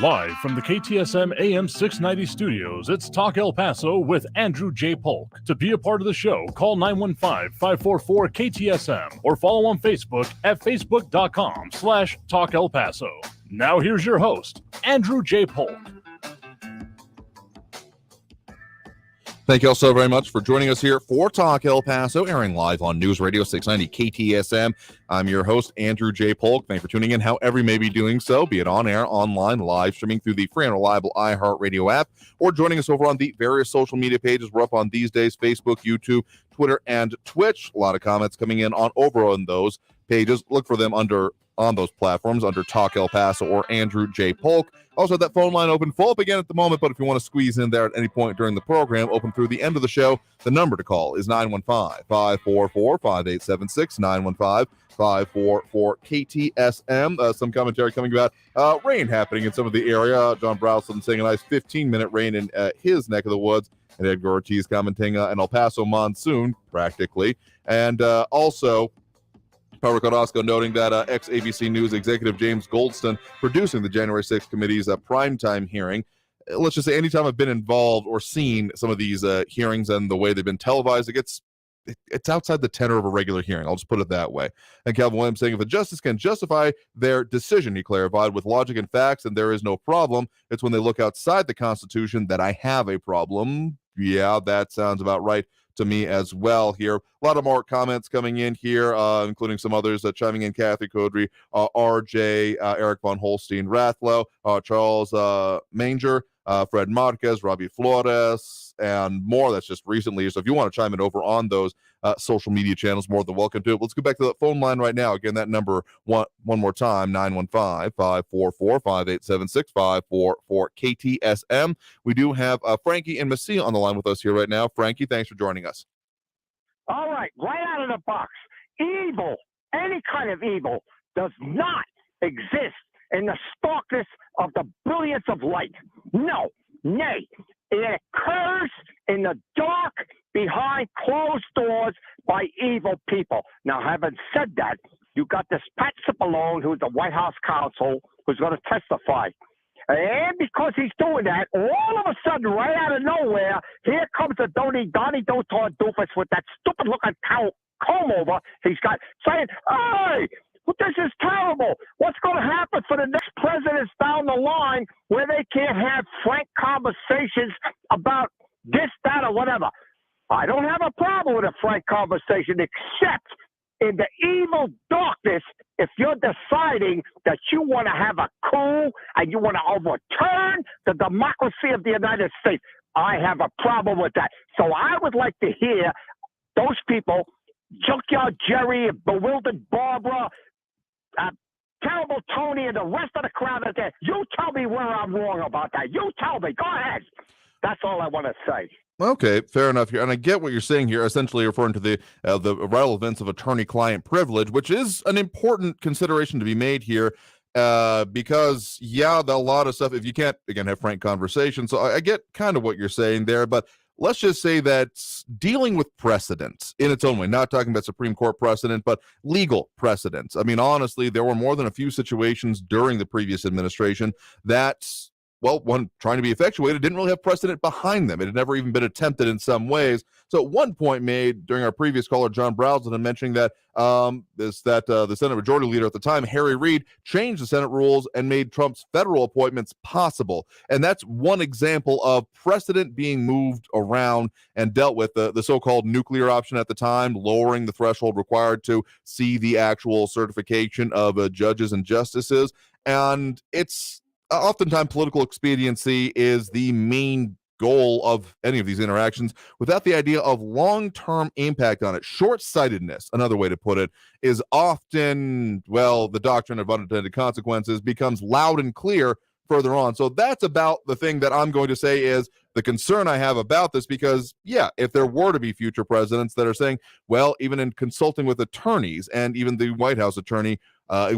Live from the KTSM AM 690 studios, it's Talk El Paso with Andrew J. Polk. To be a part of the show, call 915-544-KTSM or follow on Facebook at facebook.com/Talk El Paso. Now here's your host, Andrew J. Polk. Thank you all so very much for joining us here for Talk El Paso, airing live on News Radio 690 KTSM. I'm your host, Andrew J. Polk. Thanks for tuning in, however you may be doing so, be it on air, online, live streaming through the free and reliable iHeartRadio app, or joining us over on the various social media pages. We're up on these days, Facebook, YouTube, Twitter, and Twitch. A lot of comments coming in over on those pages. Look for them on those platforms under Talk El Paso or Andrew J. Polk. Also, that phone line open full up again at the moment, but if you want to squeeze in there at any point during the program, open through the end of the show, the number to call is 915-544-5876, 915-544-KTSM. Some commentary coming about rain happening in some of the area. John Browson saying a nice 15-minute rain in his neck of the woods, and Edgar Ortiz commenting an El Paso monsoon, practically. And also, Power Carrasco noting that ex-ABC News executive James Goldston producing the January 6th committee's primetime hearing. Let's just say anytime I've been involved or seen some of these hearings and the way they've been televised, it's outside the tenor of a regular hearing. I'll just put it that way. And Calvin Williams saying, if a justice can justify their decision, he clarified, with logic and facts, and there is no problem. It's when they look outside the Constitution that I have a problem. Yeah, that sounds about right to me as well here. A lot of more comments coming in here, including some others chiming in. Kathy Codry, RJ, Eric Von Holstein, Rathlow, Charles Manger, Fred Marquez, Robbie Flores, and more. That's just recently. So if you want to chime in over on those social media channels, more than welcome to it. Let's go back to the phone line right now. Again, that number one more time, 915-544-5876, 544-KTSM. We do have Frankie and Messia on the line with us here right now. Frankie, thanks for joining us. All right, right out of the box. Evil, any kind of evil, does not exist in the starkness of the brilliance of light. No, nay, it occurs in the dark behind closed doors by evil people. Now, having said that, you got this Pat Cipollone, who's the White House counsel, who's going to testify. And because he's doing that, all of a sudden, right out of nowhere, here comes the Donnie Dotar doofus with that stupid-looking comb over he's got, saying, hey, this is terrible. What's going to happen for the next presidents down the line where they can't have frank conversations about this, that, or whatever? I don't have a problem with a frank conversation, except in the evil darkness, if you're deciding that you want to have a coup and you want to overturn the democracy of the United States, I have a problem with that. So I would like to hear those people, Junkyard Jerry, Bewildered Barbara, Terrible Tony, and the rest of the crowd out there, you tell me where I'm wrong about that. You tell me. Go ahead. That's all I want to say. Okay, fair enough here, and I get what you're saying here. Essentially, referring to the relevance of attorney-client privilege, which is an important consideration to be made here, because a lot of stuff. If you can't again have frank conversation, so I get kind of what you're saying there, but let's just say that dealing with precedents in its own way, not talking about Supreme Court precedent, but legal precedents. I mean, honestly, there were more than a few situations during the previous administration that well, one trying to be effectuated, didn't really have precedent behind them. It had never even been attempted in some ways. So at one point made during our previous caller, John Browsden, mentioning that the Senate Majority Leader at the time, Harry Reid, changed the Senate rules and made Trump's federal appointments possible. And that's one example of precedent being moved around and dealt with. The so-called nuclear option at the time, lowering the threshold required to see the actual certification of judges and justices. And it's oftentimes political expediency is the main goal of any of these interactions without the idea of long-term impact on it. Short-sightedness, another way to put it, is often, well, the doctrine of unintended consequences becomes loud and clear further on. So that's about the thing that I'm going to say is the concern I have about this, because, yeah, if there were to be future presidents that are saying, well, even in consulting with attorneys and even the White House attorney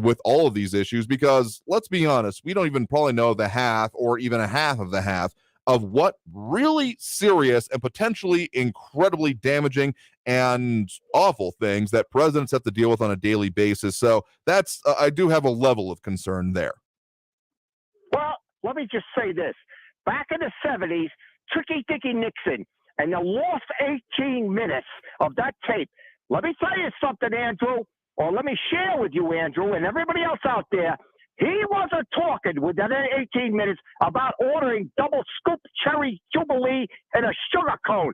with all of these issues, because let's be honest, we don't even probably know the half or even a half of the half of what really serious and potentially incredibly damaging and awful things that presidents have to deal with on a daily basis. So that's, I do have a level of concern there. Well, let me just say this. Back in the 70s, Tricky Dicky Nixon and the lost 18 minutes of that tape. Let me tell you something, Andrew, or let me share with you, Andrew, and everybody else out there. He wasn't talking with that 18 minutes about ordering double scoop cherry jubilee and a sugar cone.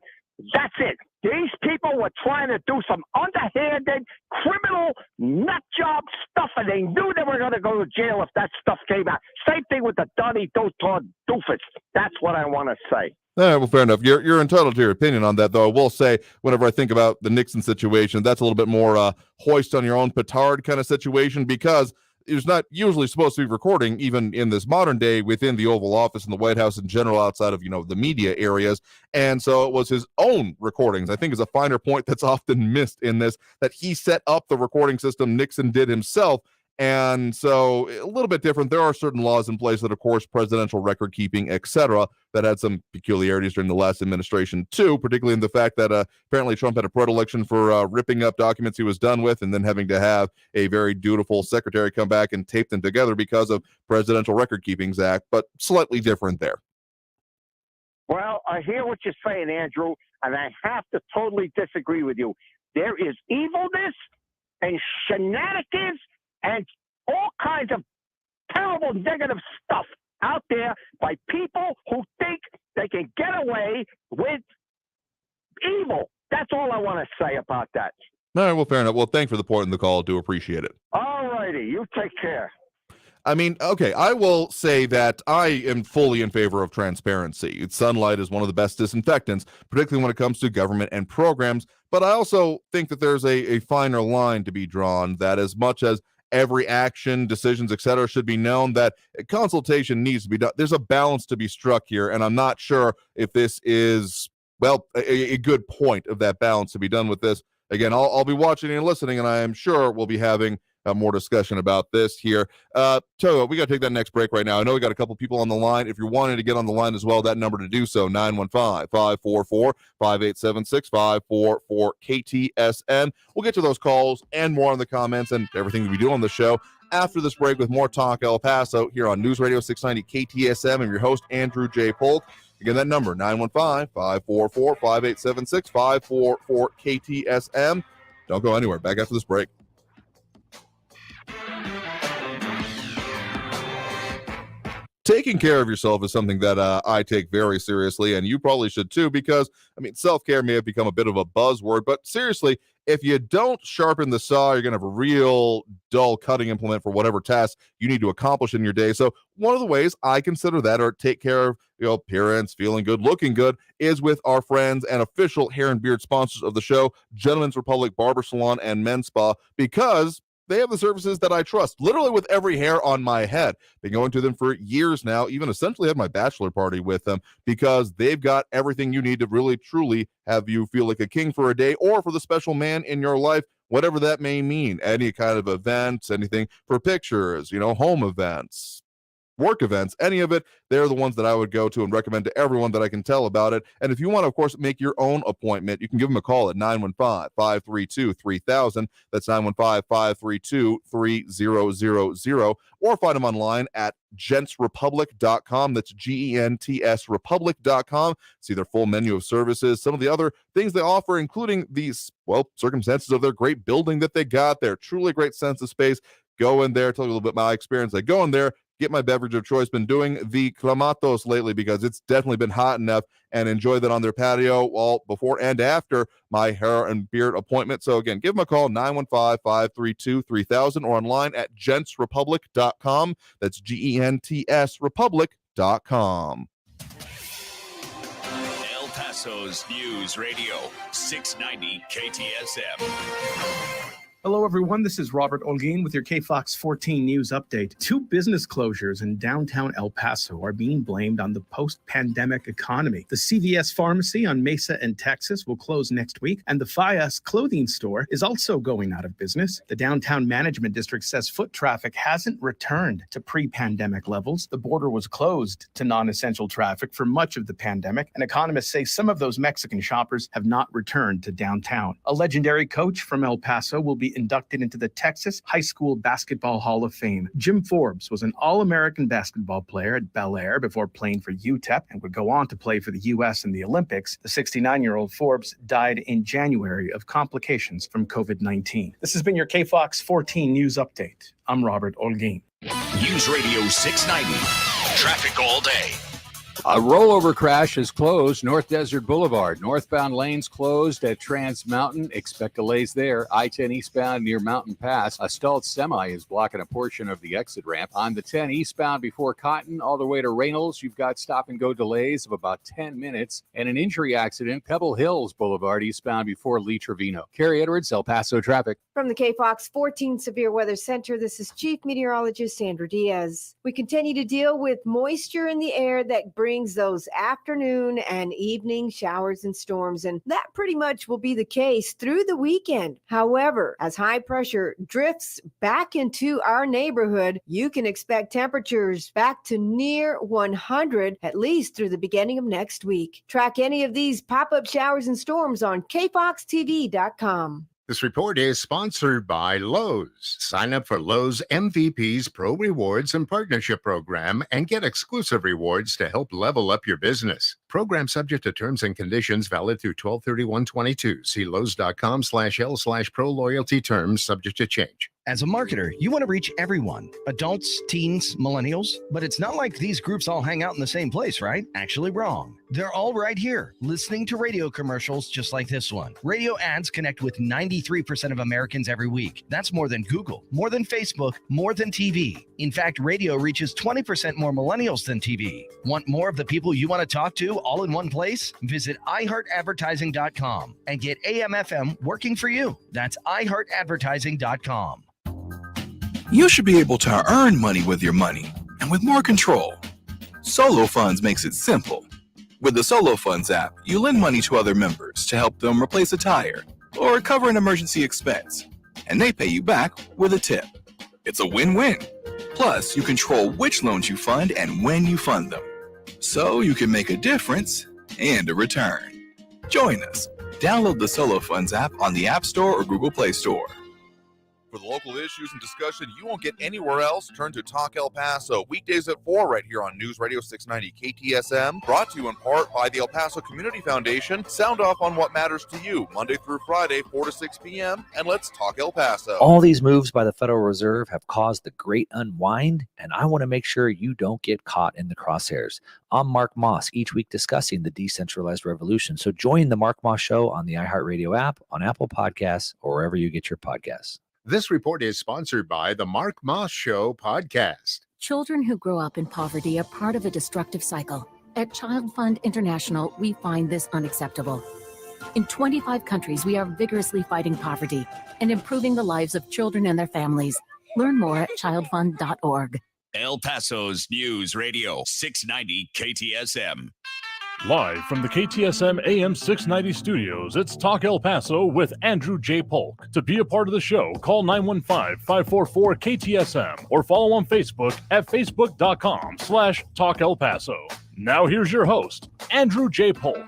That's it. These people were trying to do some underhanded, criminal, nut job stuff, and they knew they were going to go to jail if that stuff came out. Same thing with the Donnie Dotard doofus. That's what I want to say. All right, well, fair enough. You're entitled to your opinion on that, though. I will say, whenever I think about the Nixon situation, that's a little bit more hoist on your own petard kind of situation, because it's not usually supposed to be recording, even in this modern day, within the Oval Office and the White House in general, outside of, the media areas. And so it was his own recordings, I think, is a finer point that's often missed in this, that he set up the recording system. Nixon did himself. And so a little bit different. There are certain laws in place that, of course, presidential record keeping, etc., that had some peculiarities during the last administration, too, particularly in the fact that apparently Trump had a predilection for ripping up documents he was done with and then having to have a very dutiful secretary come back and tape them together because of Presidential Record Keepings Act, but slightly different there. Well, I hear what you're saying, Andrew, and I have to totally disagree with you. There is evilness and shenanigans and all kinds of terrible negative stuff out there by people who think they can get away with evil. That's all I want to say about that. All right, well, fair enough. Well, thanks for the point in the call. Do appreciate it. All righty. You take care. I mean, okay, I will say that I am fully in favor of transparency. Sunlight is one of the best disinfectants, particularly when it comes to government and programs. But I also think that there's a finer line to be drawn, that as much as every action, decisions, etc., should be known, that consultation needs to be done. There's a balance to be struck here, and I'm not sure if this is, well, a good point of that balance to be done with this. Again, I'll be watching and listening, and I am sure we'll be having more discussion about this here. So we got to take that next break right now. I know we got a couple people on the line. If you're wanting to get on the line as well, that number to do so, 915-544-5876-544-KTSM. We'll get to those calls and more in the comments and everything that we do on the show after this break with more Talk El Paso here on News Radio 690 KTSM. I'm your host, Andrew J. Polk. Again, that number, 915-544-5876-544-KTSM. Don't go anywhere. Back after this break. Taking care of yourself is something that I take very seriously, and you probably should too, because, I mean, self-care may have become a bit of a buzzword, but seriously, if you don't sharpen the saw, you're going to have a real dull cutting implement for whatever task you need to accomplish in your day. So one of the ways I consider that, or take care of appearance, feeling good, looking good, is with our friends and official hair and beard sponsors of the show, Gentleman's Republic Barber Salon and Men's Spa, because they have the services that I trust, literally with every hair on my head. Been going to them for years now, even essentially had my bachelor party with them, because they've got everything you need to really, truly have you feel like a king for a day, or for the special man in your life, whatever that may mean. Any kind of events, anything for pictures, home events, work events, any of it, they're the ones that I would go to and recommend to everyone that I can tell about it. And if you want to, of course, make your own appointment, you can give them a call at 915-532-3000. That's 915-532-3000, or find them online at gentsrepublic.com. That's GENTS Republic.com. See their full menu of services, some of the other things they offer, including these, circumstances of their great building that they got there. Truly great sense of space. Go in there, tell you a little bit about my experience. I go in there, get my beverage of choice. Been doing the clamatos lately because it's definitely been hot enough, and enjoy that on their patio all before and after my hair and beard appointment. So again, give them a call, 915-532-3000, or online at gentsrepublic.com. That's GENTS Republic.com. El Paso's News Radio, 690 KTSM. Hello, everyone. This is Robert Olguin with your KFOX 14 News Update. 2 business closures in downtown El Paso are being blamed on the post-pandemic economy. The CVS pharmacy on Mesa and Texas will close next week, and the Fias clothing store is also going out of business. The downtown management district says foot traffic hasn't returned to pre-pandemic levels. The border was closed to non-essential traffic for much of the pandemic, and economists say some of those Mexican shoppers have not returned to downtown. A legendary coach from El Paso will be inducted into the Texas High School Basketball Hall of Fame. Jim Forbes was an All-American basketball player at Bel Air before playing for UTEP and would go on to play for the U.S. in the Olympics. The 69-year-old Forbes died in January of complications from COVID-19. This has been your KFOX 14 News Update. I'm Robert Olguin. News Radio 690. Traffic all day. A rollover crash is closed North Desert Boulevard. Northbound lanes closed at Trans Mountain. Expect delays there. I-10 eastbound near Mountain Pass. A stalled semi is blocking a portion of the exit ramp. On the 10 eastbound before Cotton all the way to Reynolds, you've got stop-and-go delays of about 10 minutes. And an injury accident, Pebble Hills Boulevard eastbound before Lee Trevino. Carrie Edwards, El Paso traffic. From the KFOX 14 Severe Weather Center, this is Chief Meteorologist Sandra Diaz. We continue to deal with moisture in the air that brings those afternoon and evening showers and storms, and that pretty much will be the case through the weekend. However, as high pressure drifts back into our neighborhood, you can expect temperatures back to near 100 at least through the beginning of next week. Track any of these pop-up showers and storms on kfoxtv.com. This report is sponsored by Lowe's. Sign up for Lowe's MVP's Pro Rewards and Partnership Program and get exclusive rewards to help level up your business. Program subject to terms and conditions, valid through 12/31/22. See lowes.com/L/pro loyalty terms, subject to change. As a marketer, you want to reach everyone, adults, teens, millennials, but it's not like these groups all hang out in the same place, right? Actually wrong. They're all right here, listening to radio commercials just like this one. Radio ads connect with 93% of Americans every week. That's more than Google, more than Facebook, more than TV. In fact, radio reaches 20% more millennials than TV. Want more of the people you want to talk to all in one place? Visit iHeartAdvertising.com and get AM/FM working for you. That's iHeartAdvertising.com. You should be able to earn money with your money and with more control. Solo Funds makes it simple. With the Solo Funds app, you lend money to other members to help them replace a tire or cover an emergency expense, and they pay you back with a tip. It's a win-win. Plus, you control which loans you fund and when you fund them, so you can make a difference and a return. Join us. Download the Solo Funds app on the App Store or Google Play Store. For the local issues and discussion you won't get anywhere else, turn to Talk El Paso, weekdays at 4 right here on News Radio 690 KTSM, brought to you in part by the El Paso Community Foundation. Sound off on what matters to you, Monday through Friday, 4 to 6 p.m., and let's talk El Paso. All these moves by the Federal Reserve have caused the great unwind, and I want to make sure you don't get caught in the crosshairs. I'm Mark Moss, each week discussing the decentralized revolution. So join the Mark Moss Show on the iHeartRadio app, on Apple Podcasts, or wherever you get your podcasts. This report is sponsored by the Mark Moss Show podcast. Children who grow up in poverty are part of a destructive cycle. At Child Fund International, we find this unacceptable. In 25 countries, we are vigorously fighting poverty and improving the lives of children and their families. Learn more at childfund.org. El Paso's News Radio 690 KTSM. Live from the KTSM AM 690 studios, it's Talk El Paso with Andrew J. Polk. To be a part of the show, call 915-544-KTSM or follow on Facebook at facebook.com/Talk El Paso. Now here's your host, Andrew J. Polk.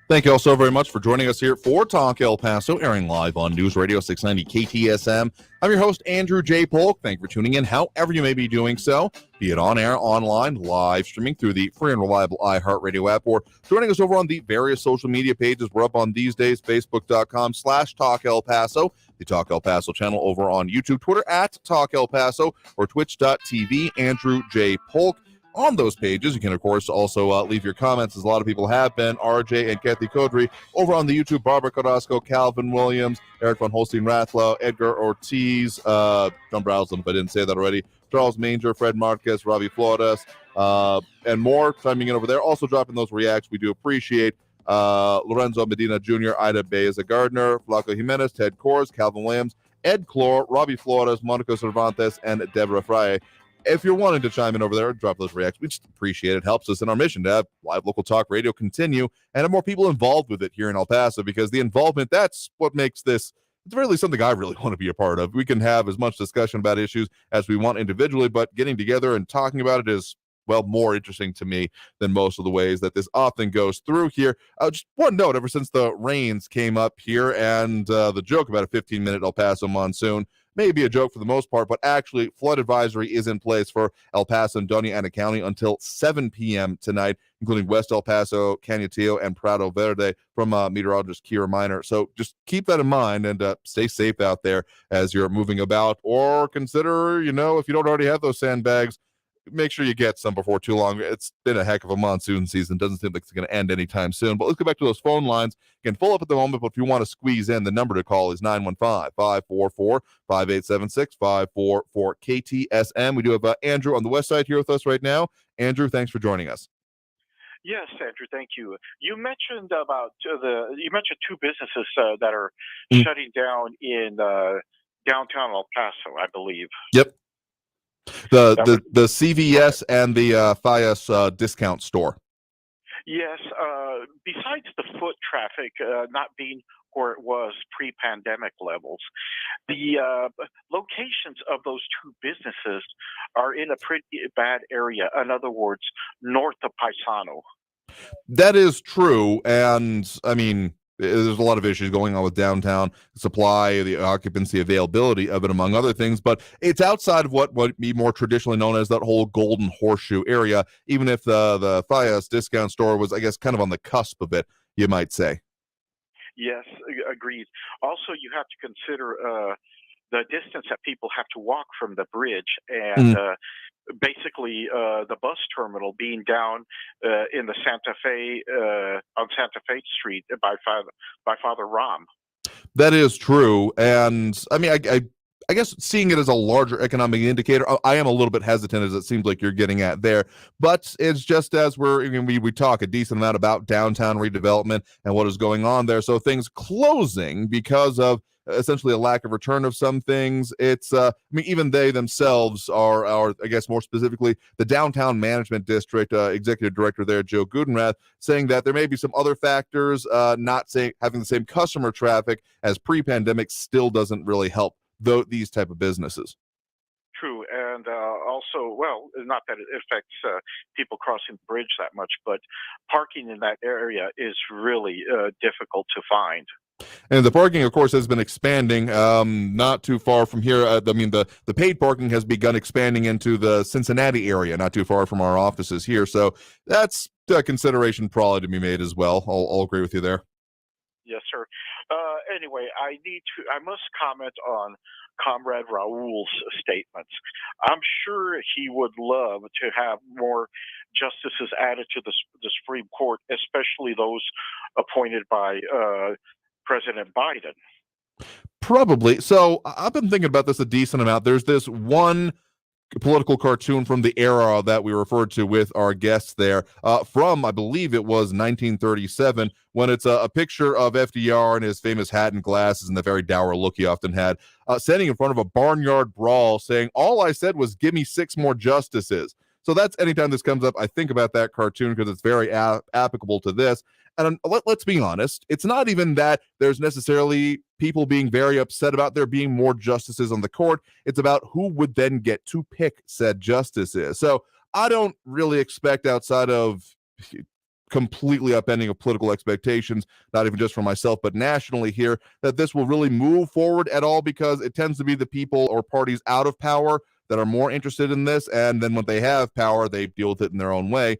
Thank you all so very much for joining us here for Talk El Paso, airing live on News Radio 690 KTSM. I'm your host, Andrew J. Polk. Thank you for tuning in, however you may be doing so, be it on air, online, live streaming through the free and reliable iHeartRadio app, or joining us over on the various social media pages. We're up on these days, facebook.com/Talk El Paso, the Talk El Paso channel over on YouTube, Twitter at Talk El Paso, or twitch.tv, Andrew J. Polk. On those pages, you can, of course, also leave your comments, as a lot of people have been. RJ and Kathy Kodry over on the YouTube, Barbara Carrasco, Calvin Williams, Eric von Holstein-Rathlau, Edgar Ortiz, John Browsland, if I didn't say that already, Charles Manger, Fred Marquez, Robbie Flores, and more chiming in over there. Also dropping those reacts, we do appreciate. Lorenzo Medina Jr., Ida Baeza-Gardner, Flaco Jimenez, Ted Kors, Calvin Williams, Ed Clore, Robbie Flores, Monica Cervantes, and Deborah Fraye. If you're wanting to chime in over there, drop those reacts. We just appreciate it. It helps us in our mission to have live local talk radio continue and have more people involved with it here in El Paso, because the involvement, that's what makes this, it's really something I really want to be a part of. We can have as much discussion about issues as we want individually, but getting together and talking about it is, well, more interesting to me than most of the ways that this often goes through here. Just one note, ever since the rains came up here and the joke about a 15-minute El Paso monsoon, may be a joke for the most part, but actually flood advisory is in place for El Paso and Doña Ana County until 7 p.m. tonight, including West El Paso, Cañutillo, and Prado Verde from meteorologist Kira Miner. So just keep that in mind and stay safe out there as you're moving about, or consider, if you don't already have those sandbags, make sure you get some before too long. It's been a heck of a monsoon season. Doesn't seem like it's going to end anytime soon. But let's go back to those phone lines. Again, full up at the moment, but if you want to squeeze in, the number to call is 915-544-5876-544-KTSM. We do have Andrew on the west side here with us right now. Andrew, thanks for joining us. Yes, Andrew, thank you. You mentioned two businesses that are shutting down in downtown El Paso, I believe. Yep. The CVS and the Fias discount store. Yes. Besides the foot traffic not being where it was pre-pandemic levels, the locations of those two businesses are in a pretty bad area. In other words, north of Paisano. That is true. And, I mean, there's a lot of issues going on with downtown supply, the occupancy, availability of it, among other things. But it's outside of what would be more traditionally known as that whole Golden Horseshoe area, even if the Fias discount store was, I guess, kind of on the cusp of it, you might say. Yes, agreed. Also, you have to consider the distance that people have to walk from the bridge and basically the bus terminal being down in the Santa Fe on Santa Fe Street by Father Ram. That is true, and I mean, I guess seeing it as a larger economic indicator, I am a little bit hesitant, as it seems like you're getting at there. But it's just as we talk a decent amount about downtown redevelopment and what is going on there. So things closing because of essentially a lack of return of some things. It's I mean, even they themselves are I guess more specifically the downtown management district executive director there, Joe Gudenrath, saying that there may be some other factors, not saying having the same customer traffic as pre-pandemic still doesn't really help these type of businesses. True, and also, well, not that it affects people crossing the bridge that much, but parking in that area is really difficult to find. And the parking, of course, has been expanding not too far from here. I mean, the paid parking has begun expanding into the Cincinnati area, not too far from our offices here. So that's a consideration probably to be made as well. I'll agree with you there. Yes, sir. Anyway, I must comment on Comrade Raul's statements. I'm sure he would love to have more justices added to the Supreme Court, especially those appointed by President Biden. Probably. So I've been thinking about this a decent amount. There's this one political cartoon from the era that we referred to with our guests there from, I believe it was 1937, when it's a picture of FDR in his famous hat and glasses and the very dour look he often had, standing in front of a barnyard brawl saying, "All I said was give me 6 more justices." So that's anytime this comes up, I think about that cartoon because it's very applicable to this. And let's be honest, it's not even that there's necessarily people being very upset about there being more justices on the court. It's about who would then get to pick said justices. So I don't really expect, outside of completely upending of political expectations, not even just for myself, but nationally here, that this will really move forward at all, because it tends to be the people or parties out of power that are more interested in this. And then when they have power, they deal with it in their own way.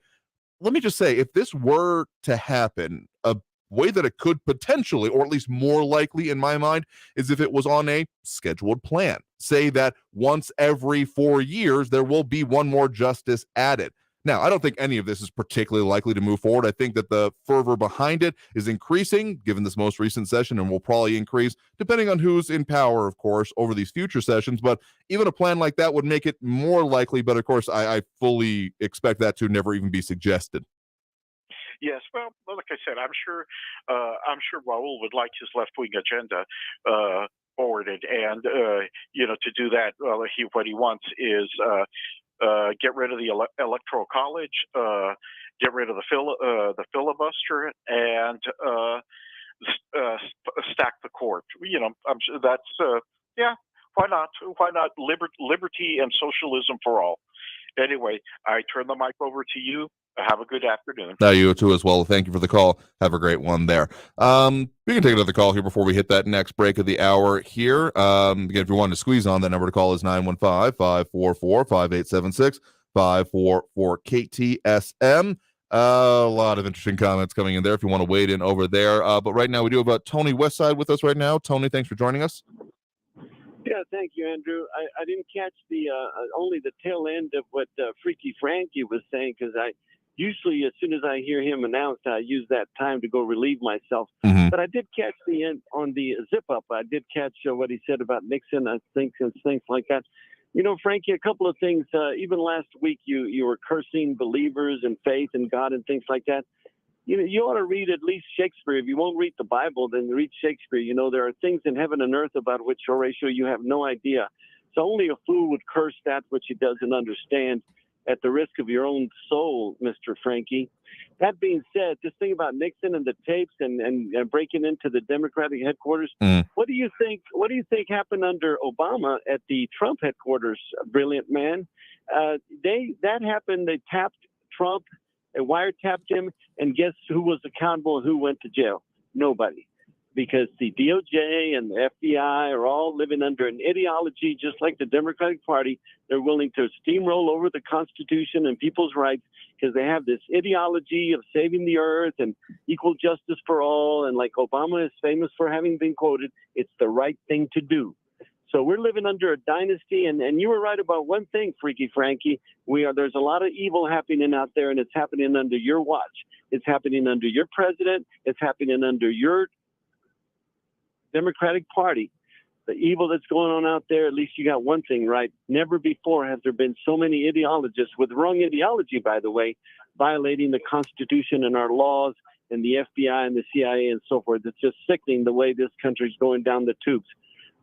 Let me just say, if this were to happen, a way that it could potentially, or at least more likely in my mind, is if it was on a scheduled plan. Say that once every 4 years, there will be one more justice added. Now, I don't think any of this is particularly likely to move forward. I think that the fervor behind it is increasing, given this most recent session, and will probably increase, depending on who's in power, of course, over these future sessions. But even a plan like that would make it more likely. But, of course, I fully expect that to never even be suggested. Yes, well, like I said, I'm sure Raul would like his left-wing agenda forwarded, and to do that, what he wants is get rid of the electoral college, get rid of the filibuster, and stack the court. I'm sure that's why not? Why not liberty and socialism for all? Anyway, I turn the mic over to you. Have a good afternoon. You too as well. Thank you for the call. Have a great one there. We can take another call here before we hit that next break of the hour here. Again, if you wanted to squeeze on, that number to call is 915-544-5876, 544-KTSM. A lot of interesting comments coming in there if you want to wade in over there. But right now we do have Tony Westside with us right now. Tony, thanks for joining us. Yeah, thank you, Andrew. I didn't catch only the tail end of what Freaky Frankie was saying, because I usually, as soon as I hear him announced, I use that time to go relieve myself. Mm-hmm. But I did catch the end on the zip up. I did catch what he said about Nixon, I think, and things like that. Frankie, a couple of things. Even last week, you were cursing believers and faith and God and things like that. You ought to read at least Shakespeare. If you won't read the Bible, then read Shakespeare. There are things in heaven and earth about which, Horatio, you have no idea. So only a fool would curse that which he doesn't understand, at the risk of your own soul, Mr. Frankie. That being said, this thing about Nixon and the tapes and breaking into the Democratic headquarters, what do you think happened under Obama at the Trump headquarters, brilliant man? That happened. They tapped Trump, they wiretapped him, and guess who was accountable and who went to jail? Nobody. Because the DOJ and the FBI are all living under an ideology just like the Democratic Party. They're willing to steamroll over the Constitution and people's rights because they have this ideology of saving the earth and equal justice for all. And like Obama is famous for having been quoted, it's the right thing to do. So we're living under a dynasty. And you were right about one thing, Freaky Frankie. There's a lot of evil happening out there, and it's happening under your watch. It's happening under your president. It's happening under your Democratic Party. The evil that's going on out there, at least you got one thing right. Never before has there been so many ideologists with wrong ideology, by the way, violating the Constitution and our laws and the FBI and the CIA and so forth. It's just sickening the way this country's going down the tubes.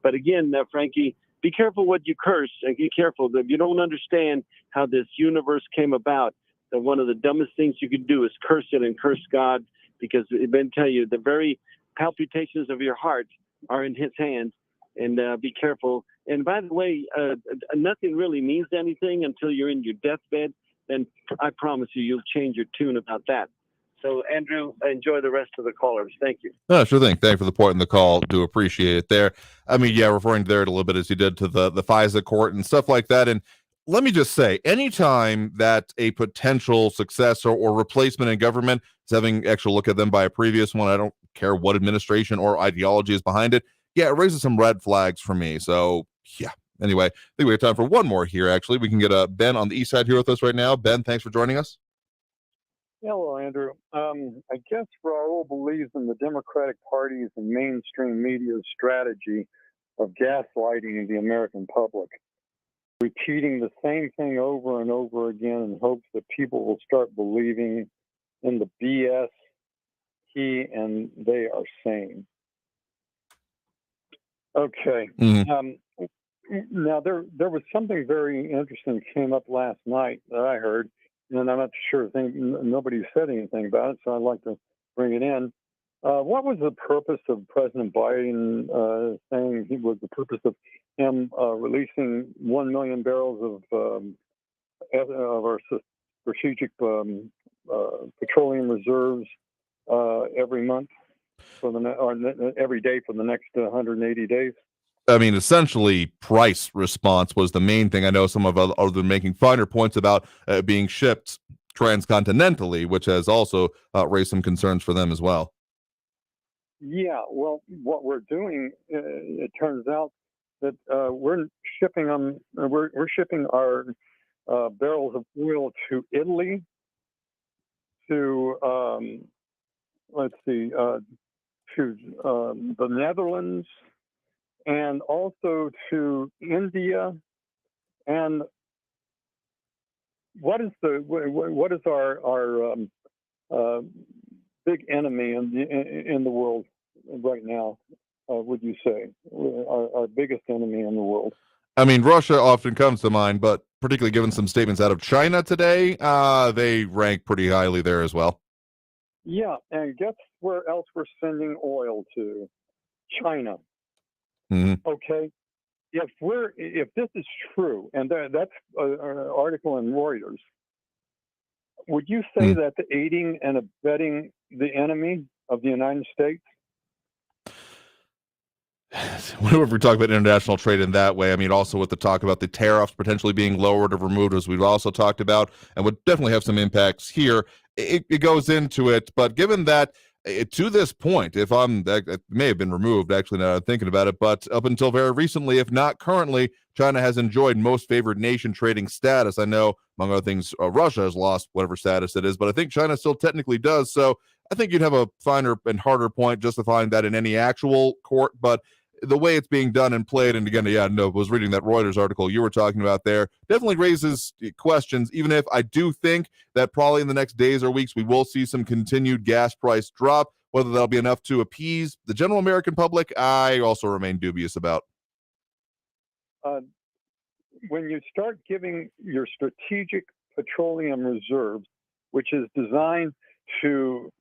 But again, Frankie, be careful what you curse, and be careful that you don't understand how this universe came about. That one of the dumbest things you could do is curse it and curse God, because I've been telling you, the very palpitations of your heart are in his hands, and be careful. And by the way, nothing really means anything until you're in your deathbed. Then I promise you'll change your tune about that. So, Andrew, enjoy the rest of the callers. Thank you. Oh, sure thing. Thank you for the point in the call. Do appreciate it there. I mean, yeah, referring there a little bit as you did to the FISA court and stuff like that. And let me just say, anytime that a potential successor or replacement in government is having actual look at them by a previous one, I don't care what administration or ideology is behind it. Yeah, it raises some red flags for me. So, yeah. Anyway, I think we have time for one more here, actually. We can get Ben on the east side here with us right now. Ben, thanks for joining us. Hello, Andrew. I guess Raul believes in the Democratic Party's and mainstream media's strategy of gaslighting the American public, repeating the same thing over and over again in hopes that people will start believing in the BS he and they are saying. Okay. Now, there was something very interesting came up last night that I heard, and I'm not sure. Nobody said anything about it, so I'd like to bring it in. What was the purpose of President Biden saying he was the purpose of him releasing 1 million barrels of our strategic petroleum reserves every month every day for the next 180 days? I mean, essentially, price response was the main thing. I know some of other making finer points about being shipped transcontinentally, which has also raised some concerns for them as well. Yeah, well, what we're doing, it turns out that we're shipping them. We're shipping our barrels of oil to Italy, to to the Netherlands, and also to India. And what is our big enemy in the world right now? Would you say our biggest enemy in the world? I mean, Russia often comes to mind, but particularly given some statements out of China today, they rank pretty highly there as well. Yeah, and guess where else we're sending oil to? China. Mm-hmm. Okay, if this is true, and that's an article in Reuters, would you say that the aiding and abetting the enemy of the United States? Whenever we talk about international trade in that way, I mean, also with the talk about the tariffs potentially being lowered or removed, as we've also talked about, and would definitely have some impacts here, it goes into it. But given that, to this point, it may have been removed, actually, now I'm thinking about it, but up until very recently, if not currently, China has enjoyed most favored nation trading status. I know, among other things, Russia has lost whatever status it is, but I think China still technically does. So I think you'd have a finer and harder point justifying that in any actual court, but the way it's being done and played, and again, was reading that Reuters article you were talking about there, definitely raises questions, even if I do think that probably in the next days or weeks we will see some continued gas price drop. Whether that'll be enough to appease the general American public, I also remain dubious about. When you start giving your strategic petroleum reserves, which is designed to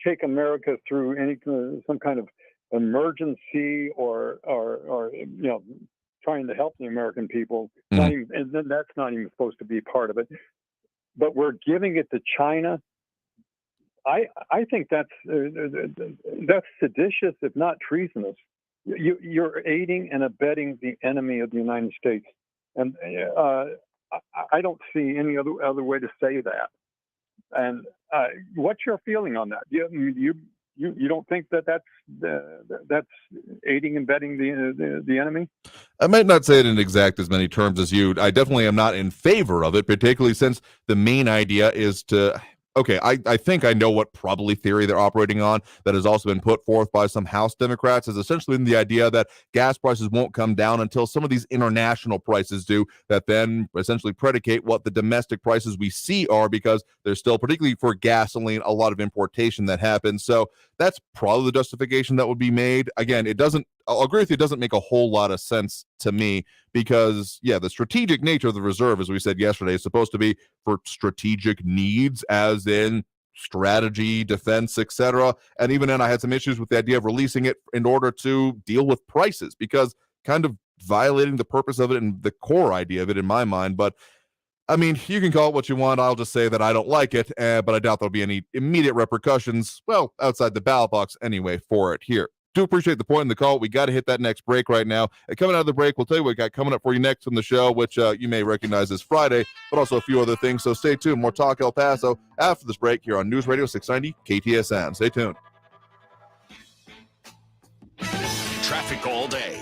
take America through some kind of emergency or trying to help the American people, and then that's not even supposed to be part of it. But we're giving it to China. I think that's seditious, if not treasonous. You're aiding and abetting the enemy of the United States, and I don't see any other way to say that. And what's your feeling on that? You don't think that's aiding and abetting the enemy? I might not say it in exact as many terms as you. I definitely am not in favor of it, particularly since the main idea is to. Okay, I think I know what probably theory they're operating on that has also been put forth by some House Democrats, is essentially the idea that gas prices won't come down until some of these international prices do, that then essentially predicate what the domestic prices we see are, because there's still, particularly for gasoline, a lot of importation that happens. So that's probably the justification that would be made. Again, I'll agree with you, it doesn't make a whole lot of sense to me because, the strategic nature of the reserve, as we said yesterday, is supposed to be for strategic needs, as in strategy, defense, etc. And even then, I had some issues with the idea of releasing it in order to deal with prices, because kind of violating the purpose of it and the core idea of it in my mind. But I mean, you can call it what you want. I'll just say that I don't like it, but I doubt there'll be any immediate repercussions, outside the ballot box anyway, for it here. Do appreciate the point in the call. We got to hit that next break right now. And coming out of the break, we'll tell you what we got coming up for you next on the show, which you may recognize as Friday, but also a few other things. So stay tuned. More Talk El Paso after this break here on News Radio 690 KTSM. Stay tuned. Traffic all day.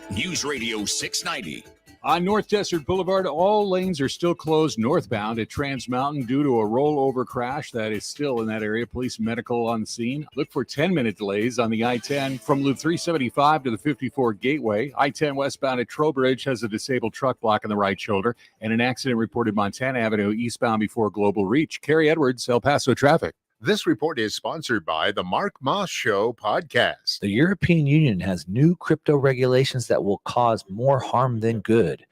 News Radio 690. On North Desert Boulevard, all lanes are still closed northbound at Trans Mountain due to a rollover crash that is still in that area. Police and medical on scene. Look for 10-minute delays on the I-10 from Loop 375 to the 54 Gateway. I-10 westbound at Trowbridge has a disabled truck blocking the right shoulder, and an accident reported Montana Avenue eastbound before Global Reach. Carrie Edwards, El Paso traffic. This report is sponsored by the Mark Moss Show podcast. The European Union has new crypto regulations that will cause more harm than good.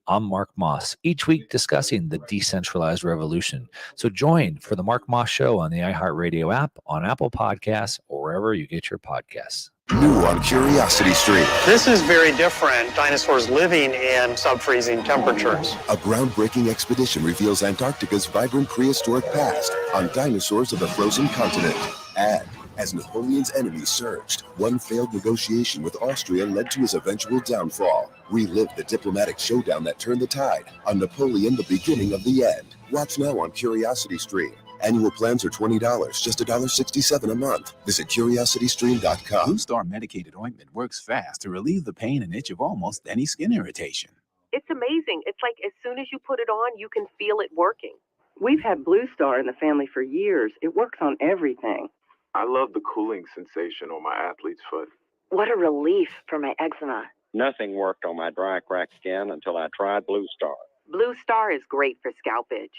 I'm Mark Moss, each week discussing the decentralized revolution. So join for the Mark Moss Show on the iHeartRadio app, on Apple Podcasts, or wherever you get your podcasts. New on Curiosity Street. This is very different. Dinosaurs living in sub-freezing temperatures. A groundbreaking expedition reveals Antarctica's vibrant prehistoric past on dinosaurs of the frozen continent. And as Napoleon's enemies surged, one failed negotiation with Austria led to his eventual downfall. Relive the diplomatic showdown that turned the tide on Napoleon, the beginning of the end. Watch now on Curiosity Stream. Annual plans are $20, just $1.67 a month. Visit curiositystream.com. Blue Star medicated ointment works fast to relieve the pain and itch of almost any skin irritation. It's amazing. It's like as soon as you put it on, you can feel it working. We've had Blue Star in the family for years. It works on everything. I love the cooling sensation on my athlete's foot. What a relief for my eczema. Nothing worked on my dry, cracked skin until I tried Blue Star. Blue Star is great for scalp itch.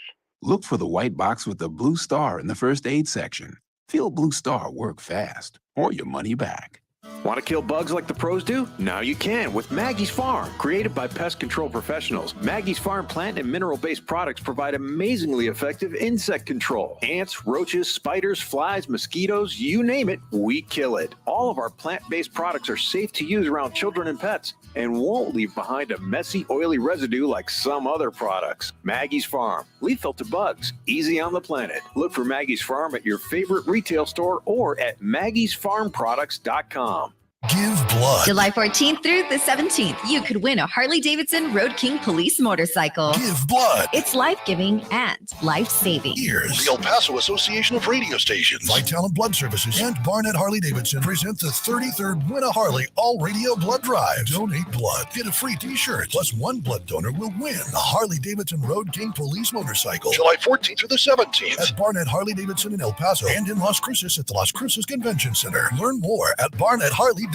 Look for the white box with the blue star in the first aid section. Feel Blue Star work fast, or your money back. Want to kill bugs like the pros do? Now you can with Maggie's Farm. Created by pest control professionals, Maggie's Farm plant and mineral-based products provide amazingly effective insect control. Ants, roaches, spiders, flies, mosquitoes, you name it, we kill it. All of our plant-based products are safe to use around children and pets and won't leave behind a messy, oily residue like some other products. Maggie's Farm. Lethal to bugs. Easy on the planet. Look for Maggie's Farm at your favorite retail store or at maggiesfarmproducts.com. Give blood. July 14th through the 17th, you could win a Harley-Davidson Road King police motorcycle. Give blood. It's life-giving and life-saving. Here's the El Paso Association of Radio Stations, Vital and Blood Services, and Barnett Harley-Davidson present the 33rd Win a Harley All-Radio Blood Drive. Donate blood. Get a free t-shirt. Plus one blood donor will win a Harley-Davidson Road King police motorcycle. July 14th through the 17th at Barnett Harley-Davidson in El Paso and in Las Cruces at the Las Cruces Convention Center. Learn more at barnettharley.com.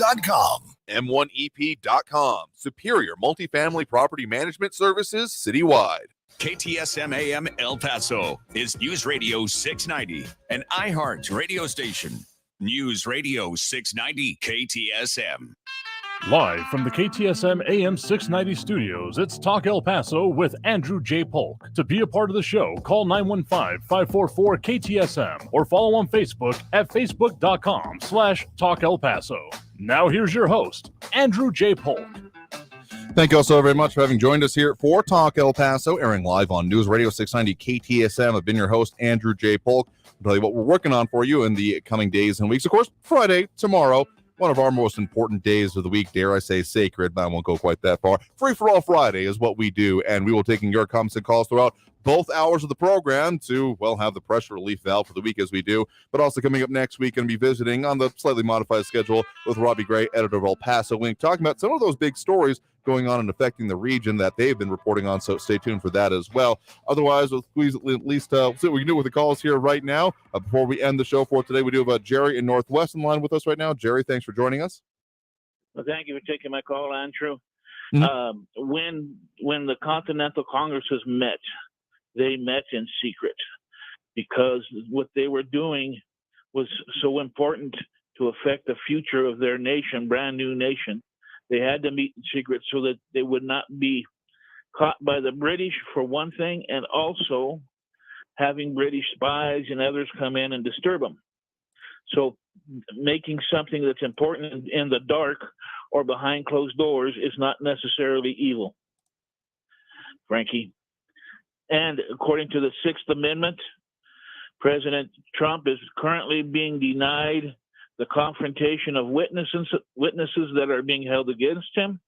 M1EP.com. Superior multifamily property management services citywide. KTSM AM El Paso is News Radio 690, an iHeart radio station. News Radio 690 KTSM. Live from the KTSM AM 690 studios, it's Talk El Paso with Andrew J. Polk. To be a part of the show, call 915-544-KTSM or follow on Facebook at facebook.com/Talk El Paso. Now here's your host, Andrew J. Polk. Thank you all so very much for having joined us here for Talk El Paso, airing live on News Radio 690 KTSM. I've been your host, Andrew J. Polk. I'll tell you what we're working on for you in the coming days and weeks. Of course, Friday, tomorrow, one of our most important days of the week, dare I say sacred, but I won't go quite that far. Free for All Friday is what we do, and we will take your comments and calls throughout both hours of the program to, well, have the pressure relief valve for the week as we do. But also coming up next week, going to be visiting on the slightly modified schedule with Robbie Gray, editor of El Paso Link, talking about some of those big stories going on and affecting the region that they've been reporting on, so stay tuned for that as well. Otherwise, we'll squeeze at least see what we can do with the calls here right now. Before we end the show for today, we do have Jerry in Northwest in line with us right now. Jerry, thanks for joining us. Well, thank you for taking my call, Andrew. Mm-hmm. When the Continental Congresses met, they met in secret because what they were doing was so important to affect the future of their nation, brand new nation. They had to meet in secret so that they would not be caught by the British, for one thing, and also having British spies and others come in and disturb them. So making something that's important in the dark or behind closed doors is not necessarily evil, Frankie. And according to the Sixth Amendment, President Trump is currently being denied the confrontation of witnesses that are being held against him,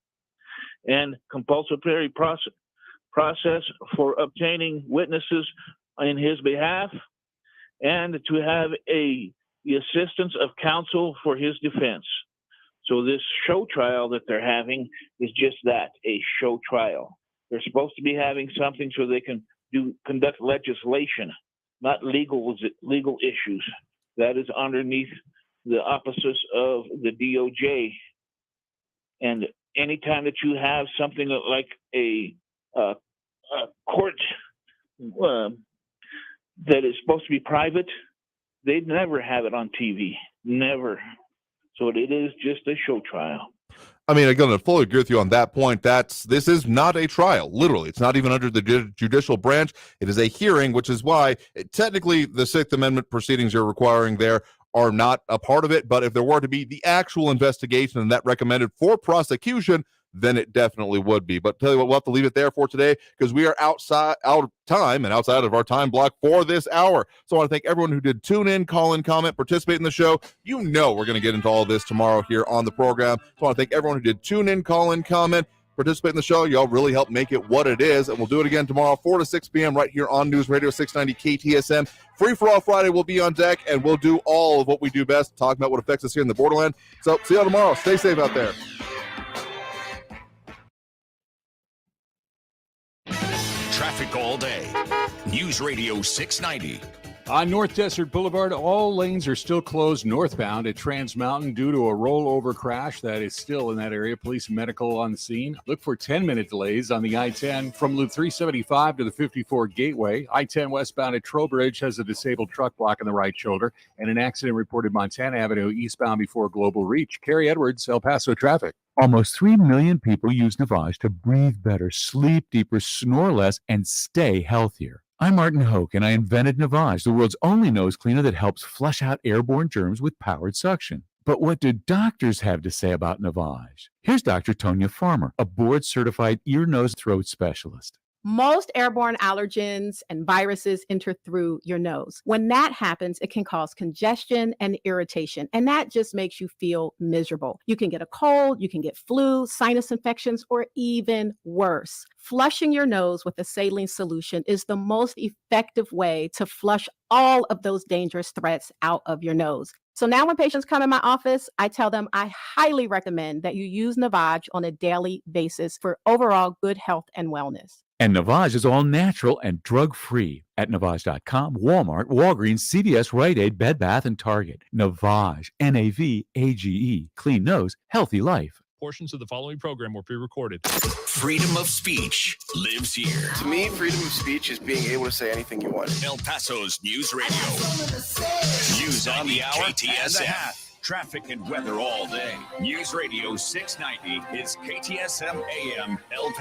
and compulsory process for obtaining witnesses in his behalf, and to have the assistance of counsel for his defense. So this show trial that they're having is just that, a show trial. They're supposed to be having something so they can conduct legislation, not legal issues. That is underneath the offices of the DOJ. And anytime that you have something like a court that is supposed to be private, they'd never have it on TV. Never. So it is just a show trial. I mean, I'm going to fully agree with you on that point. This is not a trial. Literally, it's not even under the judicial branch. It is a hearing, which is why technically the Sixth Amendment proceedings you're requiring there are not a part of it. But if there were to be the actual investigation and that recommended for prosecution, then it definitely would be. But tell you what, we'll have to leave it there for today because we are out of time and outside of our time block for this hour. So I want to thank everyone who did tune in, call in, comment, participate in the show. You know we're going to get into all this tomorrow here on the program. So I want to thank everyone who did tune in, call in, comment, participate in the show. Y'all really help make it what it is. And we'll do it again tomorrow, 4 to 6 p.m. right here on News Radio 690 KTSM. Free for All Friday will be on deck, and we'll do all of what we do best, talking about what affects us here in the borderland. So see y'all tomorrow. Stay safe out there. Traffic all day. News Radio 690. On North Desert Boulevard, all lanes are still closed northbound at Trans Mountain due to a rollover crash that is still in that area. Police and medical on the scene. Look for 10-minute delays on the I-10 from Loop 375 to the 54 Gateway. I-10 westbound at Trowbridge has a disabled truck blocking the right shoulder, and an accident reported Montana Avenue eastbound before Global Reach. Kerry Edwards, El Paso traffic. Almost 3 million people use Navage to breathe better, sleep deeper, snore less, and stay healthier. I'm Martin Hoke, and I invented Navage, the world's only nose cleaner that helps flush out airborne germs with powered suction. But what do doctors have to say about Navage? Here's Dr. Tonya Farmer, a board-certified ear, nose, throat specialist. Most airborne allergens and viruses enter through your nose. When that happens, it can cause congestion and irritation, and that just makes you feel miserable. You can get a cold, you can get flu, sinus infections, or even worse. Flushing your nose with a saline solution is the most effective way to flush all of those dangerous threats out of your nose. So now when patients come in my office, I tell them I highly recommend that you use Navage on a daily basis for overall good health and wellness. And Navage is all natural and drug-free at Navage.com, Walmart, Walgreens, CVS, Rite Aid, Bed Bath, and Target. Navage, N-A-V-A-G-E, clean nose, healthy life. Portions of the following program were pre-recorded. Freedom of speech lives here. To me, freedom of speech is being able to say anything you want. El Paso's News Radio. News on the hour, KTSM. Traffic and weather all day. News Radio 690 is KTSM AM El Paso.